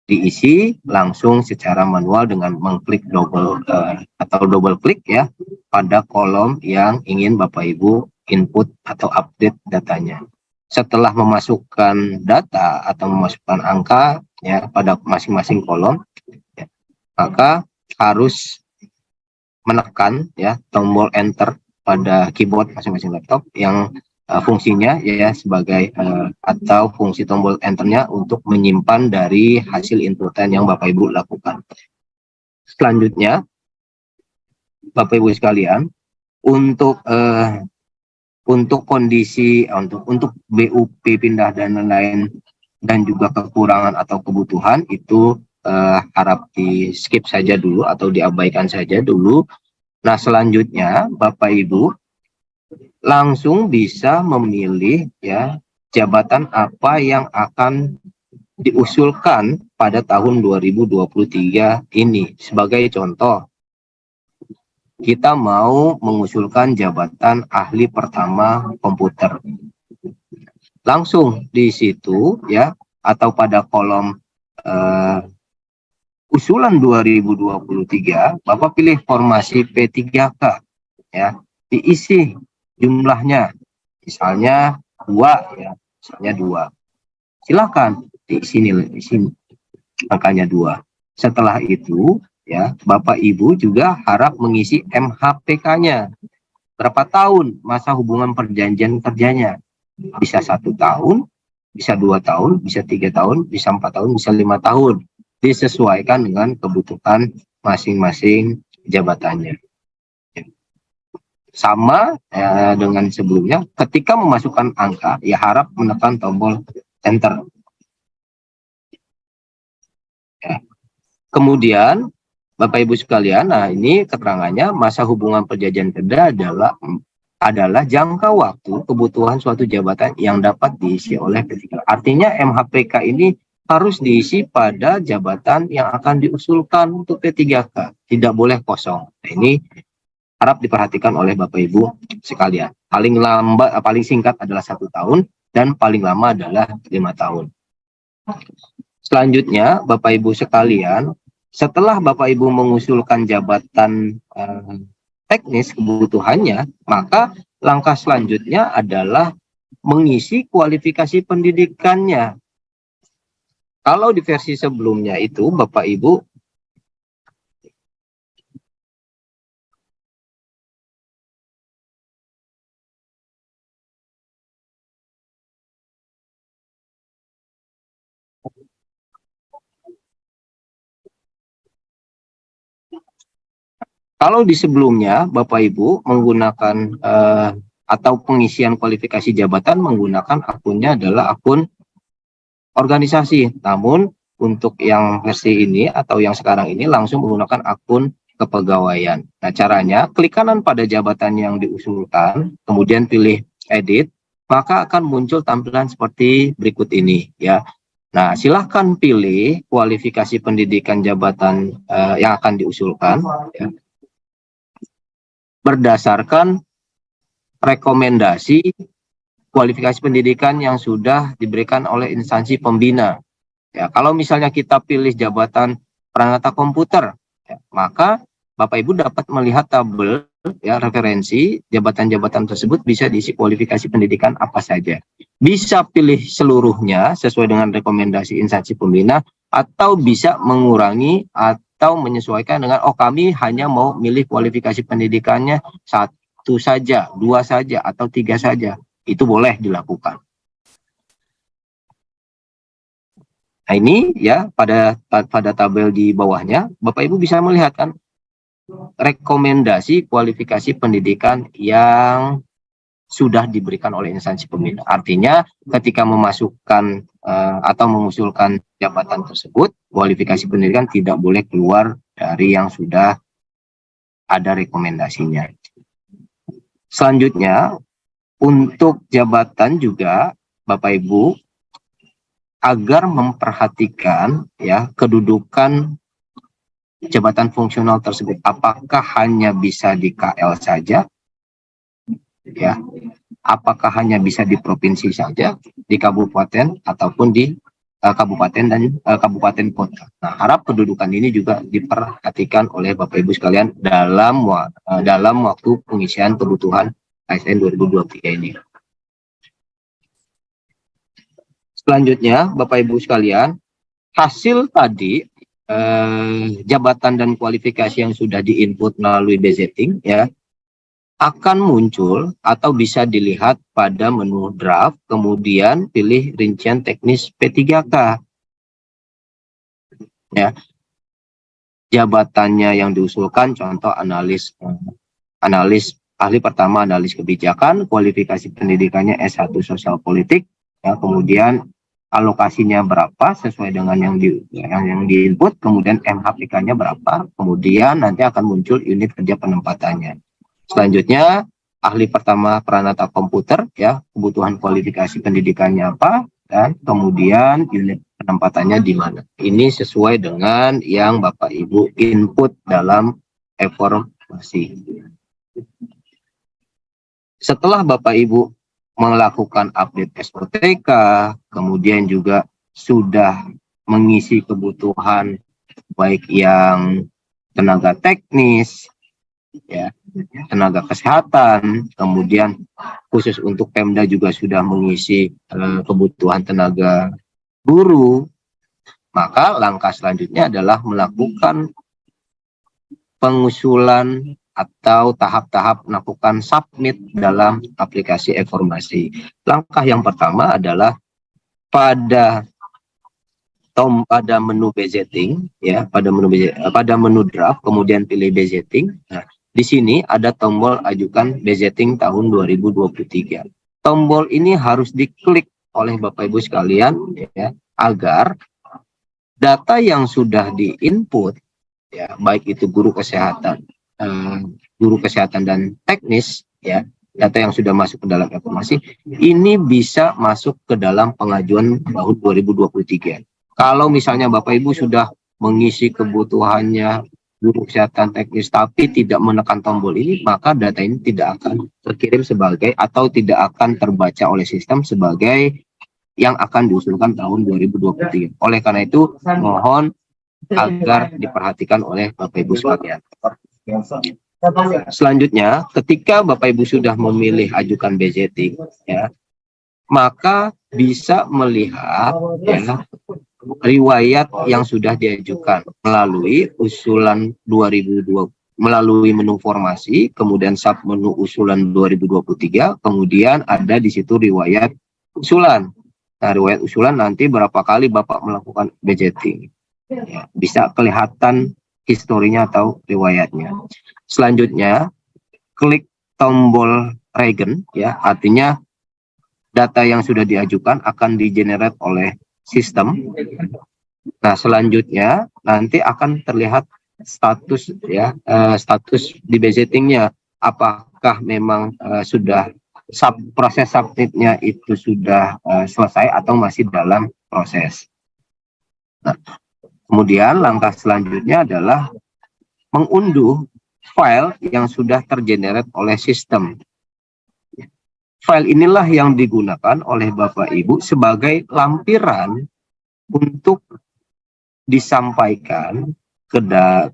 Diisi langsung secara manual dengan mengklik double klik ya pada kolom yang ingin Bapak Ibu input atau update datanya. Setelah memasukkan data atau memasukkan angka ya pada masing-masing kolom, ya, maka harus menekan ya tombol enter pada keyboard masing-masing laptop yang fungsinya ya sebagai atau fungsi tombol enternya untuk menyimpan dari hasil inputan yang Bapak Ibu lakukan. Selanjutnya, Bapak Ibu sekalian, untuk kondisi untuk BUP pindah dan lain-lain dan juga kekurangan atau kebutuhan itu harap di skip saja dulu atau diabaikan saja dulu. Nah selanjutnya Bapak Ibu langsung bisa memilih ya jabatan apa yang akan diusulkan pada tahun 2023 ini. Sebagai contoh, kita mau mengusulkan jabatan ahli pertama komputer. Langsung di situ ya atau pada kolom usulan 2023, Bapak pilih formasi P3K ya, diisi jumlahnya misalnya 2 ya, misalnya 2. Silakan diisi angkanya 2. Setelah itu ya Bapak Ibu juga harap mengisi MHPK-nya. Berapa tahun masa hubungan perjanjian kerjanya? Bisa 1 tahun, bisa 2 tahun, bisa 3 tahun, bisa 4 tahun, bisa 5 tahun. Disesuaikan dengan kebutuhan masing-masing jabatannya. Sama dengan sebelumnya, ketika memasukkan angka, ya harap menekan tombol enter. Ya. Kemudian, Bapak Ibu sekalian, nah ini keterangannya masa hubungan perjanjian kerja adalah jangka waktu kebutuhan suatu jabatan yang dapat diisi oleh P3K. Artinya MHPK ini harus diisi pada jabatan yang akan diusulkan untuk P3K. Tidak boleh kosong. Nah, ini harap diperhatikan oleh Bapak Ibu sekalian. Paling singkat adalah 1 tahun dan paling lama adalah 5 tahun. Selanjutnya, Bapak Ibu sekalian, setelah Bapak Ibu mengusulkan jabatan teknis kebutuhannya, maka langkah selanjutnya adalah mengisi kualifikasi pendidikannya. Kalau di versi sebelumnya itu Bapak Ibu Bapak Ibu menggunakan atau pengisian kualifikasi jabatan menggunakan akunnya adalah akun organisasi. Namun untuk yang versi ini atau yang sekarang ini langsung menggunakan akun kepegawaian. Nah caranya klik kanan pada jabatan yang diusulkan, kemudian pilih edit, maka akan muncul tampilan seperti berikut ini ya. Nah silahkan pilih kualifikasi pendidikan jabatan yang akan diusulkan ya, berdasarkan rekomendasi kualifikasi pendidikan yang sudah diberikan oleh instansi pembina. Ya, kalau misalnya kita pilih jabatan peranata komputer, ya, maka Bapak Ibu dapat melihat tabel ya referensi jabatan-jabatan tersebut bisa diisi kualifikasi pendidikan apa saja. Bisa pilih seluruhnya sesuai dengan rekomendasi instansi pembina atau bisa mengurangi atau menyesuaikan dengan kami hanya mau milih kualifikasi pendidikannya 1 saja, 2 saja atau 3 saja. Itu boleh dilakukan. Nah, ini ya pada tabel di bawahnya Bapak Ibu bisa melihat kan rekomendasi kualifikasi pendidikan yang sudah diberikan oleh instansi pembina. Artinya ketika memasukkan atau mengusulkan jabatan tersebut, kualifikasi pendidikan tidak boleh keluar dari yang sudah ada rekomendasinya. Selanjutnya, untuk jabatan juga Bapak Ibu agar memperhatikan ya kedudukan jabatan fungsional tersebut, apakah hanya bisa di KL saja, ya, apakah hanya bisa di provinsi saja, di kabupaten ataupun di kabupaten dan kabupaten kota. Nah, harap kedudukan ini juga diperhatikan oleh Bapak Ibu sekalian dalam waktu pengisian kebutuhan ASN 2023 ini. Selanjutnya, Bapak Ibu sekalian, hasil tadi jabatan dan kualifikasi yang sudah diinput melalui budgeting ya akan muncul atau bisa dilihat pada menu draft, kemudian pilih rincian teknis P3K. Ya. Jabatannya yang diusulkan contoh analis ahli pertama analis kebijakan, kualifikasi pendidikannya S1 sosial politik, ya, kemudian alokasinya berapa sesuai dengan yang di input, kemudian MHPK-nya berapa, kemudian nanti akan muncul unit kerja penempatannya. Selanjutnya ahli pertama Pranata Komputer, ya, kebutuhan kualifikasi pendidikannya apa, dan kemudian unit penempatannya di mana. Ini sesuai dengan yang Bapak Ibu input dalam evaluasi. Setelah Bapak Ibu melakukan update SOTK, kemudian juga sudah mengisi kebutuhan baik yang tenaga teknis, ya, tenaga kesehatan, kemudian khusus untuk Pemda juga sudah mengisi kebutuhan tenaga guru, maka langkah selanjutnya adalah melakukan pengusulan atau tahap-tahap melakukan submit dalam aplikasi informasi. Langkah yang pertama adalah pada menu budgeting, ya, pada menu draft, kemudian pilih budgeting. Nah, di sini ada tombol ajukan budgeting tahun 2023. Tombol ini harus diklik oleh Bapak Ibu sekalian, ya, agar data yang sudah diinput, ya, baik itu guru kesehatan dan teknis, ya, data yang sudah masuk ke dalam informasi ini bisa masuk ke dalam pengajuan tahun 2023. Kalau misalnya Bapak Ibu sudah mengisi kebutuhannya guru kesehatan teknis tapi tidak menekan tombol ini, maka data ini tidak akan terkirim sebagai atau tidak akan terbaca oleh sistem sebagai yang akan diusulkan tahun 2023. Oleh karena itu mohon agar diperhatikan oleh Bapak Ibu sekalian. Selanjutnya, ketika Bapak Ibu sudah memilih ajukan budgeting, ya, maka bisa melihat, ya, riwayat yang sudah diajukan melalui usulan 2020, melalui menu formasi, kemudian sub menu usulan 2023, kemudian ada di situ riwayat usulan. Nah, riwayat usulan nanti berapa kali Bapak melakukan budgeting, ya, bisa kelihatan historinya atau riwayatnya. Selanjutnya, klik tombol regen, ya, artinya data yang sudah diajukan akan di-generate oleh sistem. Nah, selanjutnya nanti akan terlihat status, ya, status di budgetingnya, apakah memang sudah proses submitnya itu sudah selesai atau masih dalam proses. Nah, kemudian langkah selanjutnya adalah mengunduh file yang sudah tergenerate oleh sistem. File inilah yang digunakan oleh Bapak Ibu sebagai lampiran untuk disampaikan kepada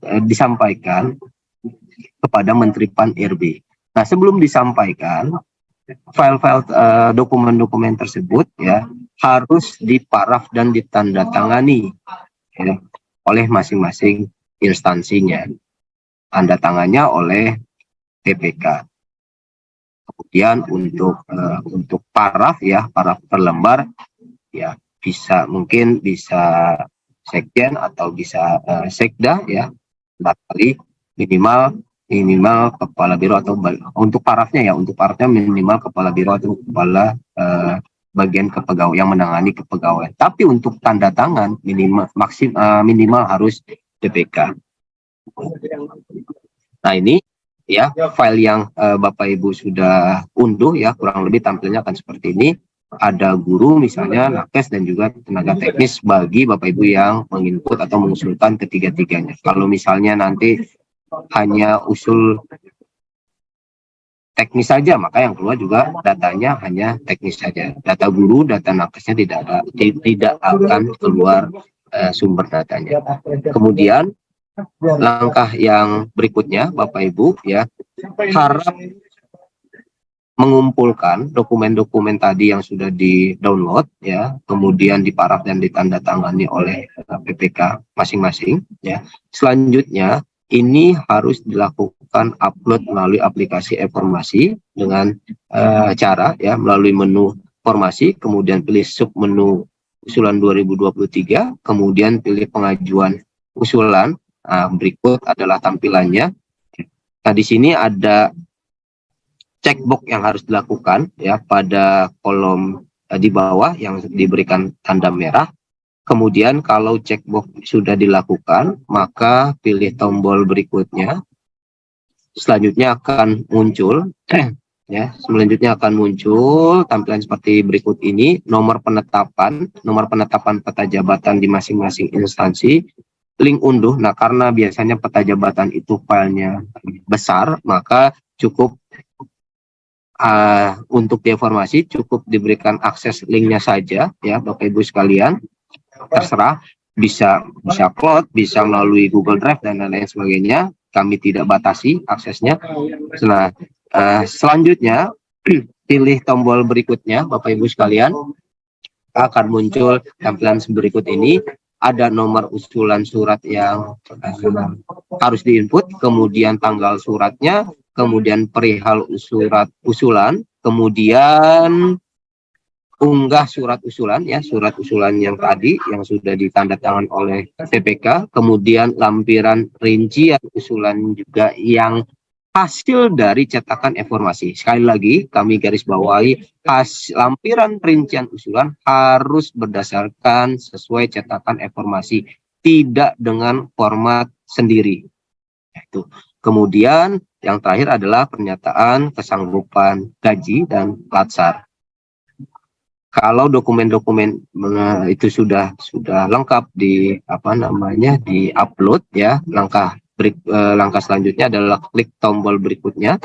Menteri Pan-RB. Nah, sebelum disampaikan, file-file dokumen-dokumen tersebut, ya, harus diparaf dan ditandatangani, ya, oleh masing-masing instansinya. Tanda tangannya oleh TPK. Kemudian untuk paraf, ya, paraf per lembar, ya, mungkin bisa sekjen atau bisa sekda ya, barangkali minimal kepala biro atau untuk parafnya ya, untuk parafnya minimal kepala biro atau kepala bagian kepegawaian yang menangani kepegawaian. Tapi untuk tanda tangan minimal harus DPK. Nah ini ya file yang Bapak Ibu sudah unduh ya, kurang lebih tampilnya akan seperti ini. Ada guru misalnya, nakes, dan juga tenaga teknis bagi Bapak Ibu yang menginput atau mengusulkan ketiga-tiganya. Kalau misalnya nanti hanya usul teknis saja, maka yang keluar juga datanya hanya teknis saja. Data guru, data nakesnya tidak akan keluar sumber datanya. Kemudian langkah yang berikutnya, Bapak Ibu ya, harap mengumpulkan dokumen-dokumen tadi yang sudah di-download ya, kemudian diparaf dan ditandatangani oleh PPK masing-masing ya. Selanjutnya ini harus dilakukan upload melalui aplikasi informasi dengan cara ya melalui menu formasi, kemudian pilih sub menu usulan 2023, kemudian pilih pengajuan usulan. Berikut adalah tampilannya. Nah, di sini ada checkbox yang harus dilakukan ya pada kolom di bawah yang diberikan tanda merah. Kemudian kalau checkbox sudah dilakukan, maka pilih tombol berikutnya. Selanjutnya akan muncul ya, selanjutnya akan muncul tampilan seperti berikut ini, nomor penetapan peta jabatan di masing-masing instansi, link unduh. Nah, karena biasanya peta jabatan itu filenya besar, maka cukup untuk informasi cukup diberikan akses linknya saja ya, Bapak Ibu sekalian, terserah, bisa upload, bisa melalui Google Drive dan lain-lain sebagainya, kami tidak batasi aksesnya. Nah, selanjutnya pilih tombol berikutnya, Bapak Ibu sekalian, akan muncul tampilan berikut ini. Ada nomor usulan surat yang harus diinput, kemudian tanggal suratnya, kemudian perihal surat usulan, kemudian unggah surat usulan ya, surat usulan yang tadi yang sudah ditandatangan oleh PPK, kemudian lampiran rincian usulan juga yang hasil dari cetakan informasi. Sekali lagi kami garis bawahi, lampiran rincian usulan harus berdasarkan sesuai cetakan informasi, tidak dengan format sendiri. Itu. Kemudian yang terakhir adalah pernyataan kesanggupan gaji dan latsar. Kalau dokumen-dokumen itu sudah lengkap di di-upload ya, langkah selanjutnya adalah klik tombol berikutnya.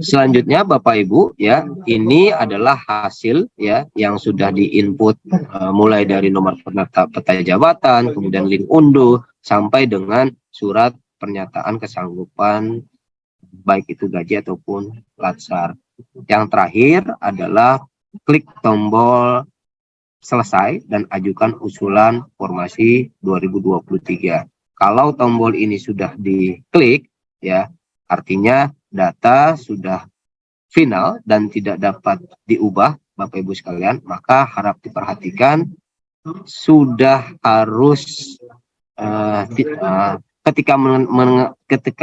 Selanjutnya Bapak Ibu ya, ini adalah hasil ya yang sudah diinput mulai dari nomor peta jabatan, kemudian link unduh sampai dengan surat pernyataan kesanggupan baik itu gaji ataupun latsar. Yang terakhir adalah klik tombol selesai dan ajukan usulan formasi 2023. Kalau tombol ini sudah diklik ya, artinya data sudah final dan tidak dapat diubah Bapak Ibu sekalian, maka harap diperhatikan sudah harus ketika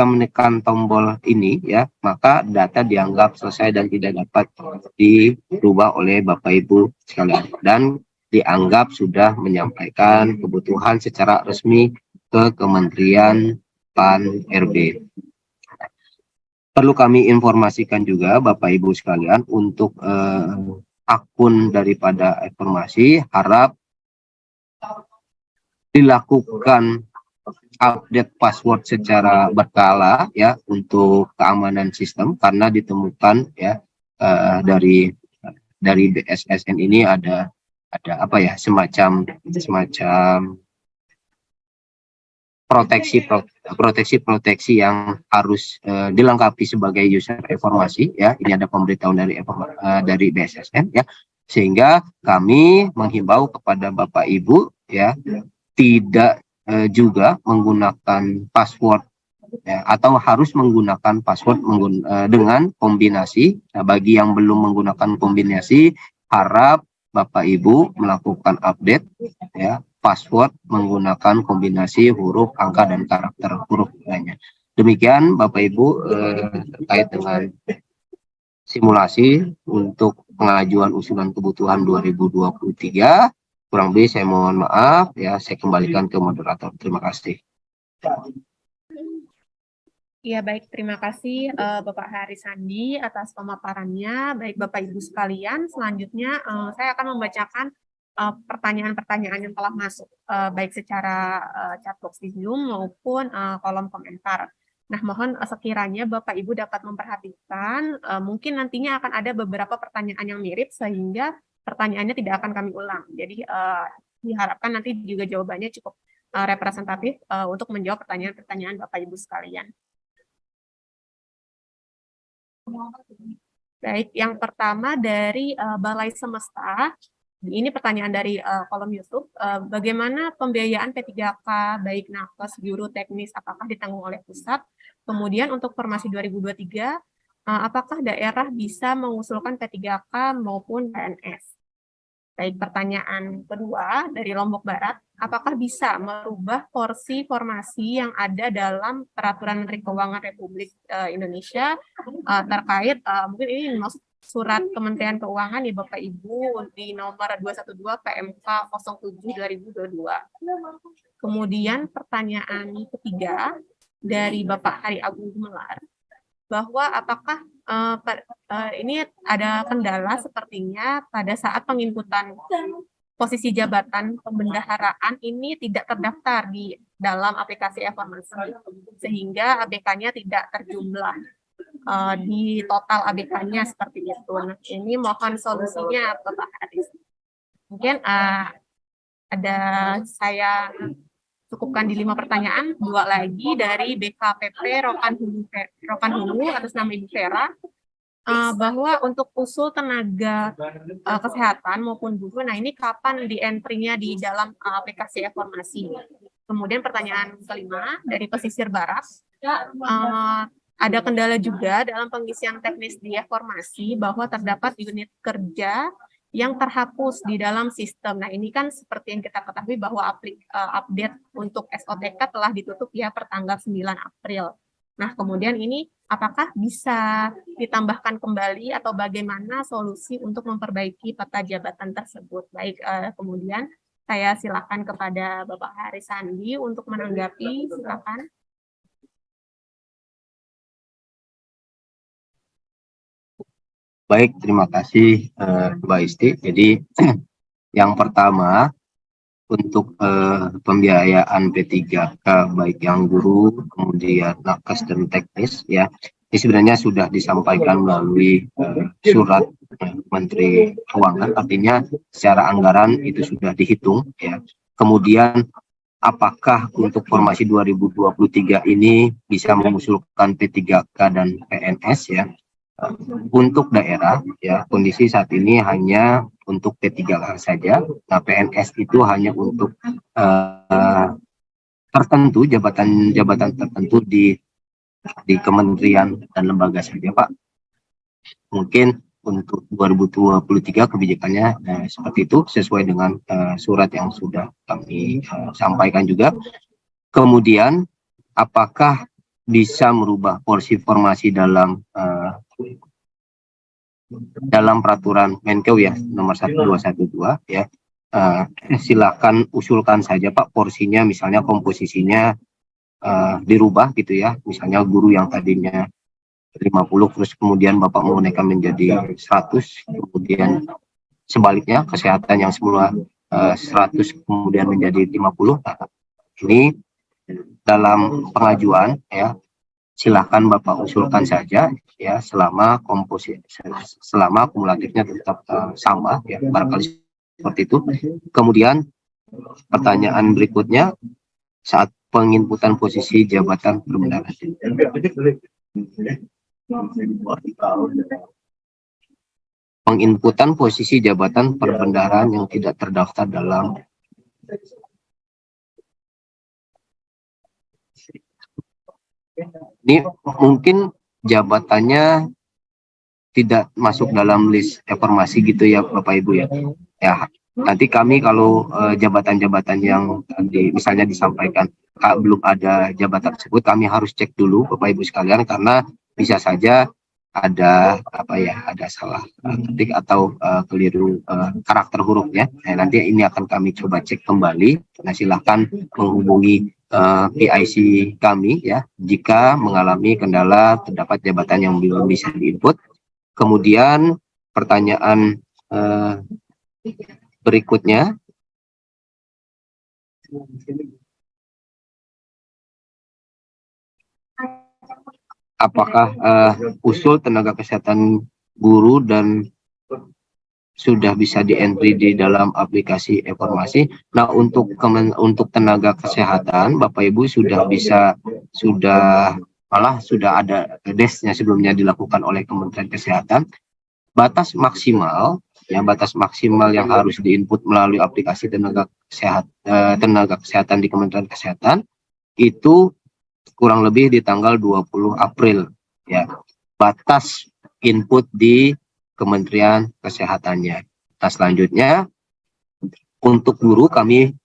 menekan tombol ini ya, maka data dianggap selesai dan tidak dapat dirubah oleh Bapak Ibu sekalian dan dianggap sudah menyampaikan kebutuhan secara resmi ke Kementerian Pan-RB. Perlu kami informasikan juga Bapak Ibu sekalian, untuk akun daripada informasi harap dilakukan update password secara berkala ya untuk keamanan sistem, karena ditemukan ya dari BSSN ini ada semacam proteksi yang harus dilengkapi sebagai user informasi ya. Ini ada pemberitahuan dari BSSN ya, sehingga kami menghimbau kepada Bapak Ibu ya, tidak juga menggunakan password ya, atau harus menggunakan password dengan kombinasi. Nah, bagi yang belum menggunakan kombinasi, harap Bapak Ibu melakukan update ya password menggunakan kombinasi huruf, angka, dan karakter huruf lainnya. Demikian Bapak Ibu terkait dengan simulasi untuk pengajuan usulan kebutuhan 2023. Kurang lebih saya mohon maaf ya, saya kembalikan ke moderator. Terima kasih. Ya, baik. Terima kasih Bapak Harisandi atas pemaparannya. Baik Bapak Ibu sekalian, selanjutnya saya akan membacakan pertanyaan-pertanyaan yang telah masuk, baik secara chat box di Zoom maupun kolom komentar. Nah, mohon sekiranya Bapak Ibu dapat memperhatikan, mungkin nantinya akan ada beberapa pertanyaan yang mirip sehingga pertanyaannya tidak akan kami ulang. Jadi diharapkan nanti juga jawabannya cukup representatif untuk menjawab pertanyaan-pertanyaan Bapak Ibu sekalian. Baik, yang pertama dari Balai Semesta. Ini pertanyaan dari kolom YouTube. Bagaimana pembiayaan P3K baik nakes, guru, teknis, apakah ditanggung oleh pusat? Kemudian untuk formasi 2023, apakah daerah bisa mengusulkan P3K maupun PNS? Baik, pertanyaan kedua dari Lombok Barat, apakah bisa merubah porsi formasi yang ada dalam Peraturan Menteri Keuangan Republik Indonesia terkait, mungkin ini maksud surat Kementerian Keuangan ya Bapak Ibu di nomor 212 PMK 07 2022. Kemudian pertanyaan ketiga dari Bapak Hari Agung Gumelar, bahwa apakah ini ada kendala sepertinya pada saat penginputan posisi jabatan pembendaharaan ini tidak terdaftar di dalam aplikasi e-formasi sehingga ABK-nya tidak terjumlah di total ABK-nya seperti itu. Nah, ini mohon solusinya Bapak Haris. Mungkin ada saya cukupkan di 5 pertanyaan, 2 lagi dari BKPP Rokan Hulu atas nama Ibu Vera, bahwa untuk usul tenaga kesehatan maupun guru, nah ini kapan di entry-nya di dalam aplikasi e-formasi. Kemudian pertanyaan kelima dari Pesisir Barat, ada kendala juga dalam pengisian teknis di e-formasi bahwa terdapat unit kerja yang terhapus di dalam sistem. Nah, ini kan seperti yang kita ketahui bahwa update untuk SOTK telah ditutup ya per tanggal 9 April. Nah, kemudian ini apakah bisa ditambahkan kembali atau bagaimana solusi untuk memperbaiki peta jabatan tersebut? Baik, kemudian saya silakan kepada Bapak Harisandi untuk menanggapi, silakan. Baik, terima kasih Mbak Isti. Jadi yang pertama untuk pembiayaan P3K baik yang guru, kemudian nakes dan teknis ya. Ini sebenarnya sudah disampaikan melalui surat Menteri Keuangan, artinya secara anggaran itu sudah dihitung ya. Kemudian apakah untuk formasi 2023 ini bisa mengusulkan P3K dan PNS ya. Untuk daerah ya kondisi saat ini hanya untuk P3K saja. Nah, PNS itu hanya untuk tertentu, jabatan tertentu di kementerian dan lembaga saja, Pak. Mungkin untuk 2023 kebijakannya seperti itu sesuai dengan surat yang sudah kami sampaikan juga. Kemudian apakah bisa merubah porsi formasi dalam peraturan Menkeu ya nomor 1212 ya, silakan usulkan saja Pak porsinya, misalnya komposisinya dirubah gitu ya, misalnya guru yang tadinya 50 terus kemudian Bapak mau naikkan menjadi 100, kemudian sebaliknya kesehatan yang semula 100 kemudian menjadi 50. Nah, ini dalam pengajuan ya silakan Bapak usulkan saja ya selama kumulatifnya tetap sama ya, barangkali seperti itu. Kemudian pertanyaan berikutnya, saat penginputan posisi jabatan perbendaharaan, penginputan posisi jabatan perbendaharaan yang tidak terdaftar dalam ini mungkin jabatannya tidak masuk dalam list informasi gitu ya Bapak Ibu ya. Ya, nanti kami kalau jabatan-jabatan yang tadi misalnya disampaikan belum ada jabatan tersebut, kami harus cek dulu Bapak Ibu sekalian, karena bisa saja ada ada salah ketik atau keliru karakter hurufnya. Nah, nanti ini akan kami coba cek kembali. Nah, silahkan menghubungi PIC kami ya jika mengalami kendala terdapat jabatan yang belum bisa diinput. Kemudian pertanyaan berikutnya, apakah usul tenaga kesehatan guru dan sudah bisa di-entry di dalam aplikasi informasi. Nah, untuk tenaga kesehatan, Bapak Ibu sudah ada desk-nya sebelumnya dilakukan oleh Kementerian Kesehatan. Batas maksimal yang harus diinput melalui aplikasi tenaga kesehatan di Kementerian Kesehatan itu kurang lebih di tanggal 20 April ya. Batas input di Kementerian Kesehatannya. Nah, selanjutnya untuk guru kami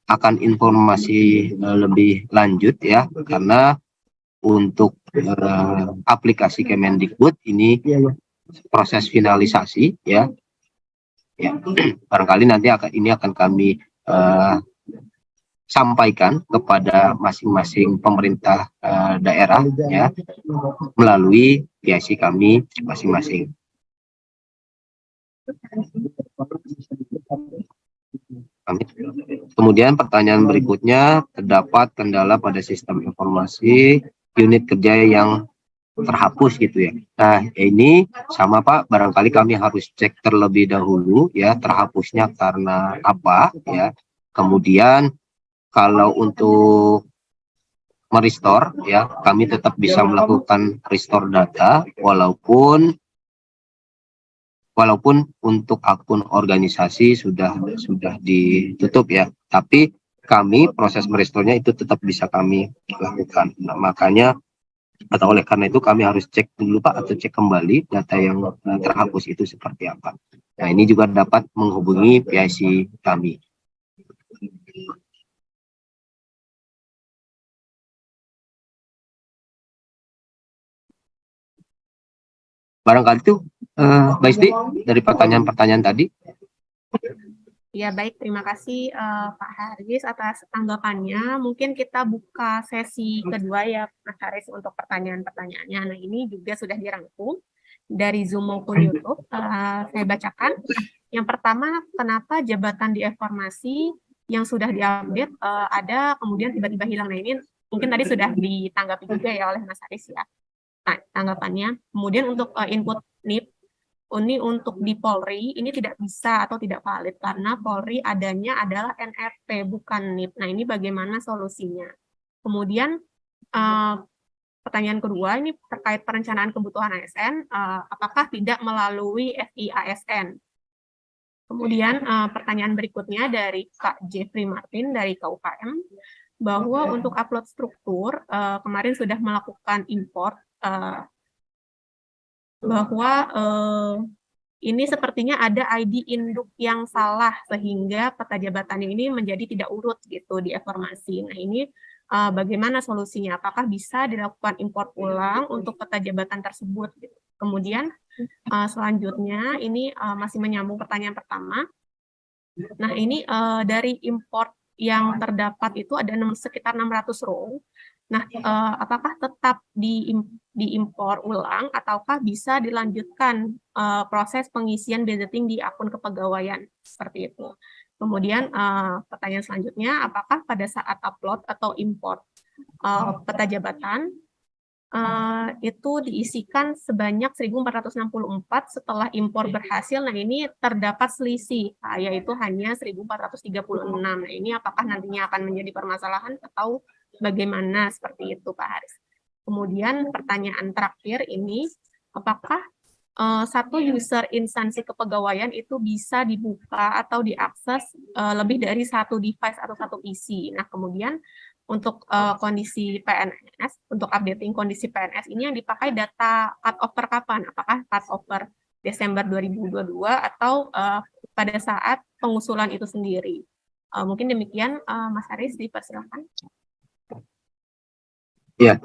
akan informasi lebih lanjut ya, karena untuk aplikasi Kemendikbud ini proses finalisasi ya. Barangkali nanti ini akan kami sampaikan kepada masing-masing pemerintah daerah ya melalui PIC kami masing-masing. Kemudian pertanyaan berikutnya, terdapat kendala pada sistem informasi unit kerja yang terhapus gitu ya. Nah, ini sama Pak, barangkali kami harus cek terlebih dahulu ya, terhapusnya karena apa ya. Kemudian kalau untuk merestore ya, kami tetap bisa melakukan restore data walaupun untuk akun organisasi sudah ditutup ya, tapi kami proses merestore-nya itu tetap bisa kami lakukan. Nah, makanya atau oleh karena itu kami harus cek dulu Pak, atau cek kembali data yang terhapus itu seperti apa. Nah, ini juga dapat menghubungi PIC kami. Barangkali itu Mbak Isti dari pertanyaan-pertanyaan tadi. Ya, baik. Terima kasih Pak Haris atas tanggapannya. Mungkin kita buka sesi kedua ya, Mas Haris, untuk pertanyaan-pertanyaannya. Nah, ini juga sudah dirangkum dari Zoom maupun YouTube. Saya bacakan. Yang pertama, kenapa jabatan di informasi yang sudah diupdate ada kemudian tiba-tiba hilang? Nah, ini mungkin tadi sudah ditanggapi juga ya oleh Mas Haris ya. Nah, tanggapannya. Kemudian untuk input NIP, ini untuk di Polri ini tidak bisa atau tidak valid karena Polri adanya adalah NRP bukan NIP. Nah, ini bagaimana solusinya? Kemudian pertanyaan kedua ini terkait perencanaan kebutuhan ASN, apakah tidak melalui FIASN? Kemudian pertanyaan berikutnya dari Kak Jeffrey Martin dari KUKM, bahwa untuk upload struktur kemarin sudah melakukan import, bahwa ini sepertinya ada ID induk yang salah sehingga peta jabatannya ini menjadi tidak urut gitu di informasi. Nah, ini bagaimana solusinya? Apakah bisa dilakukan import ulang untuk peta jabatan tersebut? Gitu. Kemudian selanjutnya ini masih menyambung pertanyaan pertama. Nah, ini dari import yang terdapat itu ada sekitar 600 row. Nah, apakah tetap diimpor ulang ataukah bisa dilanjutkan proses pengisian budgeting di akun kepegawaian seperti itu. Kemudian pertanyaan selanjutnya, apakah pada saat upload atau import peta jabatan itu diisikan sebanyak 1464 setelah impor berhasil. Nah, ini terdapat selisih, yaitu hanya 1436. Nah, ini apakah nantinya akan menjadi permasalahan atau bagaimana seperti itu, Pak Haris? Kemudian pertanyaan terakhir ini, apakah satu user instansi kepegawaian itu bisa dibuka atau diakses lebih dari satu device atau satu PC? Nah, kemudian untuk kondisi PNS, untuk updating kondisi PNS ini yang dipakai data cut off per kapan? Apakah cut off per Desember 2022 atau pada saat pengusulan itu sendiri? Mungkin demikian, Mas Haris, dipersilakan. Ya,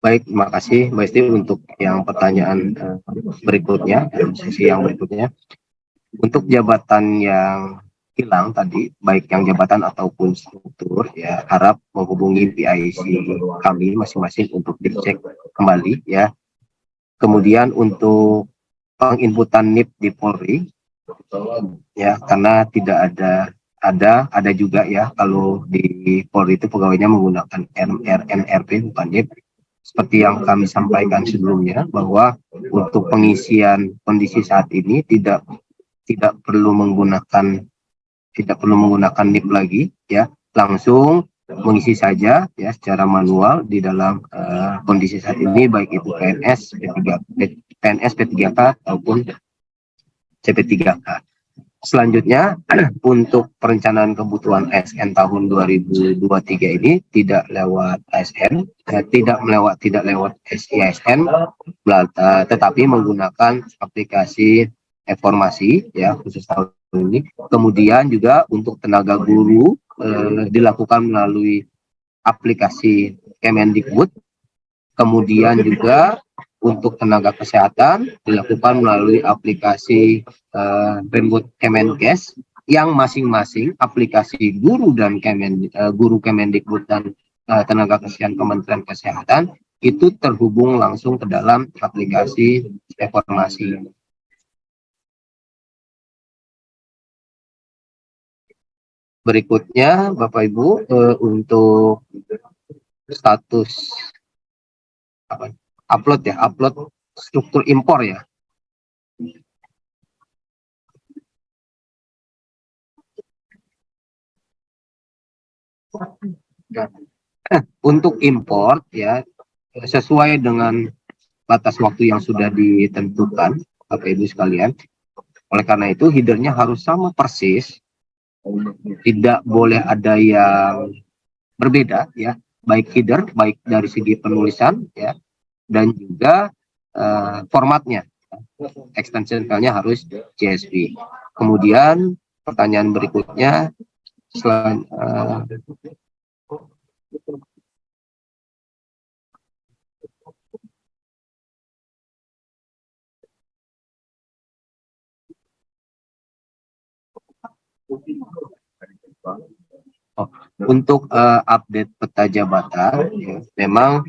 baik, terima kasih Mbak Isti untuk yang pertanyaan berikutnya, sesi yang berikutnya. Untuk jabatan yang hilang tadi, baik yang jabatan ataupun struktur, ya harap menghubungi PIC kami masing-masing untuk dicek kembali, ya. Kemudian untuk penginputan NIP di Polri, ya karena tidak ada juga ya kalau di Polri itu pegawainya menggunakan NRP bukan NIP. Seperti yang kami sampaikan sebelumnya bahwa untuk pengisian kondisi saat ini tidak perlu menggunakan NIP lagi, ya langsung mengisi saja ya secara manual di dalam kondisi saat ini, baik itu PNS P3K ataupun CP3K. Selanjutnya untuk perencanaan kebutuhan ASN tahun 2023 ini tidak lewat ASN, tidak lewat SIASN, tetapi menggunakan aplikasi informasi ya khusus tahun ini. Kemudian juga untuk tenaga guru dilakukan melalui aplikasi Kemendikbud. Kemudian juga untuk tenaga kesehatan dilakukan melalui aplikasi Remote Kemenkes, yang masing-masing aplikasi guru dan guru Kemendikbud dan tenaga kesehatan Kementerian Kesehatan itu terhubung langsung ke dalam aplikasi informasi. Berikutnya Bapak Ibu, untuk status upload struktur impor ya. Untuk impor ya sesuai dengan batas waktu yang sudah ditentukan Bapak Ibu sekalian. Oleh karena itu headernya harus sama persis, tidak boleh ada yang berbeda ya, baik header, baik dari segi penulisan ya, dan juga formatnya, extension filenya harus CSV. Kemudian pertanyaan berikutnya, untuk update peta jabatan ya, memang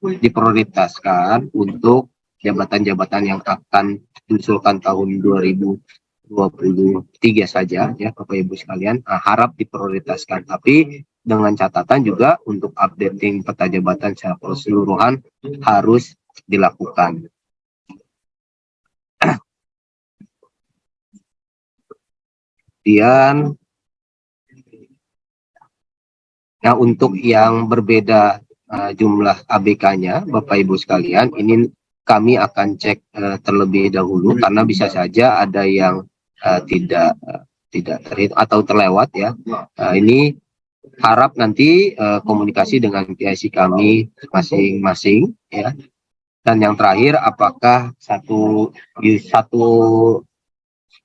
diprioritaskan untuk jabatan-jabatan yang akan diusulkan tahun 2023 saja ya Bapak Ibu sekalian, harap diprioritaskan, tapi dengan catatan juga untuk updating peta jabatan secara keseluruhan harus dilakukan. Kemudian nah, untuk yang berbeda jumlah ABK-nya, Bapak Ibu sekalian, ini kami akan cek terlebih dahulu karena bisa saja ada yang tidak terhitung atau terlewat ya. Ini harap nanti komunikasi dengan PIC kami masing-masing ya. Dan yang terakhir, apakah satu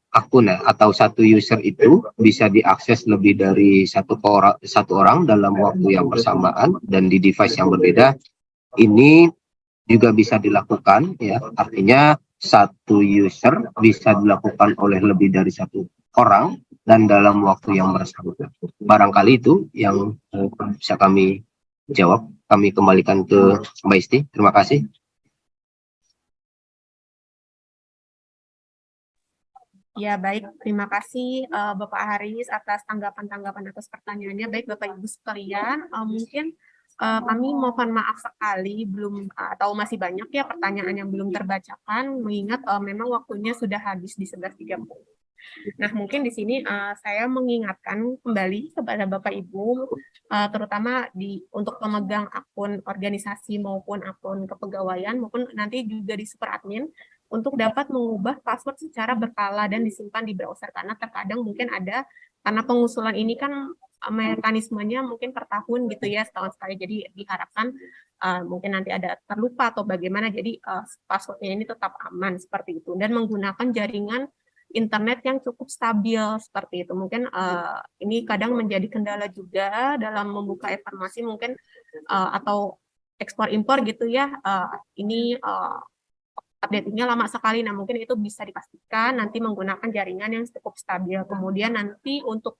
akun atau satu user itu bisa diakses lebih dari satu orang dalam waktu yang bersamaan dan di device yang berbeda. Ini juga bisa dilakukan ya, artinya satu user bisa dilakukan oleh lebih dari satu orang dan dalam waktu yang bersamaan. Barangkali itu yang bisa kami jawab. Kami kembalikan ke Mbak Isti. Terima kasih. Ya, baik. Terima kasih Bapak Haris atas tanggapan-tanggapan atas pertanyaannya. Baik, Bapak Ibu sekalian, mungkin kami mohon maaf sekali belum atau masih banyak ya pertanyaan yang belum terbacakan, mengingat memang waktunya sudah habis di 11.30. Nah, mungkin di sini saya mengingatkan kembali kepada Bapak Ibu, terutama untuk pemegang akun organisasi maupun akun kepegawaian maupun nanti juga di super admin, untuk dapat mengubah password secara berkala dan disimpan di browser, karena terkadang mungkin ada, karena pengusulan ini kan mekanismenya mungkin per tahun gitu ya, setahun sekali. Jadi diharapkan mungkin nanti ada terlupa atau bagaimana, jadi passwordnya ini tetap aman seperti itu. Dan menggunakan jaringan internet yang cukup stabil seperti itu. Mungkin ini kadang menjadi kendala juga dalam membuka informasi mungkin atau ekspor impor gitu ya. Ini update-nya lama sekali. Nah, mungkin itu bisa dipastikan nanti menggunakan jaringan yang cukup stabil. Kemudian nanti untuk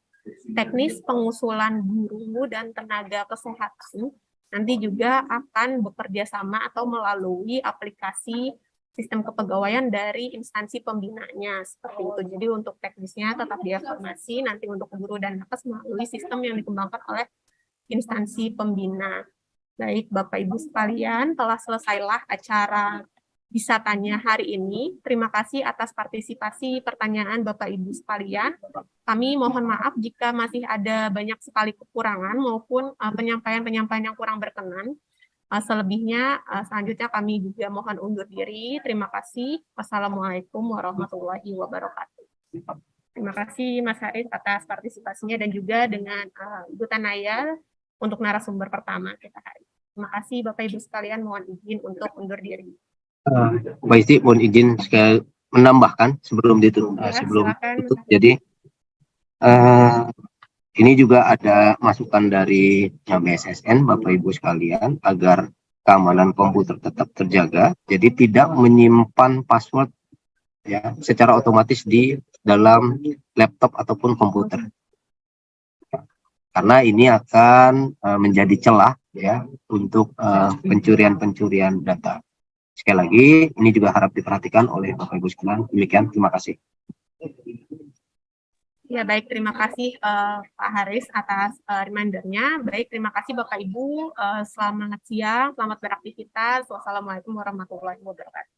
teknis pengusulan guru dan tenaga kesehatan nanti juga akan bekerja sama atau melalui aplikasi sistem kepegawaian dari instansi pembinanya seperti itu. Jadi untuk teknisnya tetap diinformasi, nanti untuk guru dan nakes melalui sistem yang dikembangkan oleh instansi pembina. Baik, Bapak Ibu sekalian, telah selesailah acara Bisa Tanya hari ini. Terima kasih atas partisipasi pertanyaan Bapak Ibu sekalian. Kami mohon maaf jika masih ada banyak sekali kekurangan maupun penyampaian-penyampaian yang kurang berkenan. Selebihnya, selanjutnya kami juga mohon undur diri. Terima kasih. Wassalamualaikum warahmatullahi wabarakatuh. Terima kasih Mas Haris atas partisipasinya dan juga dengan Ibu Tanaya untuk narasumber pertama kita hari ini. Terima kasih Bapak Ibu sekalian, mohon izin untuk undur diri. Mbak Isti, mohon izin sekali menambahkan sebelum ditutup. Silakan. Jadi ini juga ada masukan dari BSSN, Bapak Ibu sekalian, agar keamanan komputer tetap terjaga. Jadi tidak menyimpan password ya secara otomatis di dalam laptop ataupun komputer. Karena ini akan menjadi celah ya untuk pencurian data. Sekali lagi, ini juga harap diperhatikan oleh Bapak Ibu sekalian. Demikian, terima kasih. Ya, baik, terima kasih Pak Haris atas reminder-nya. Baik, terima kasih Bapak Ibu. Selamat siang, selamat beraktivitas. Wassalamualaikum warahmatullahi wabarakatuh.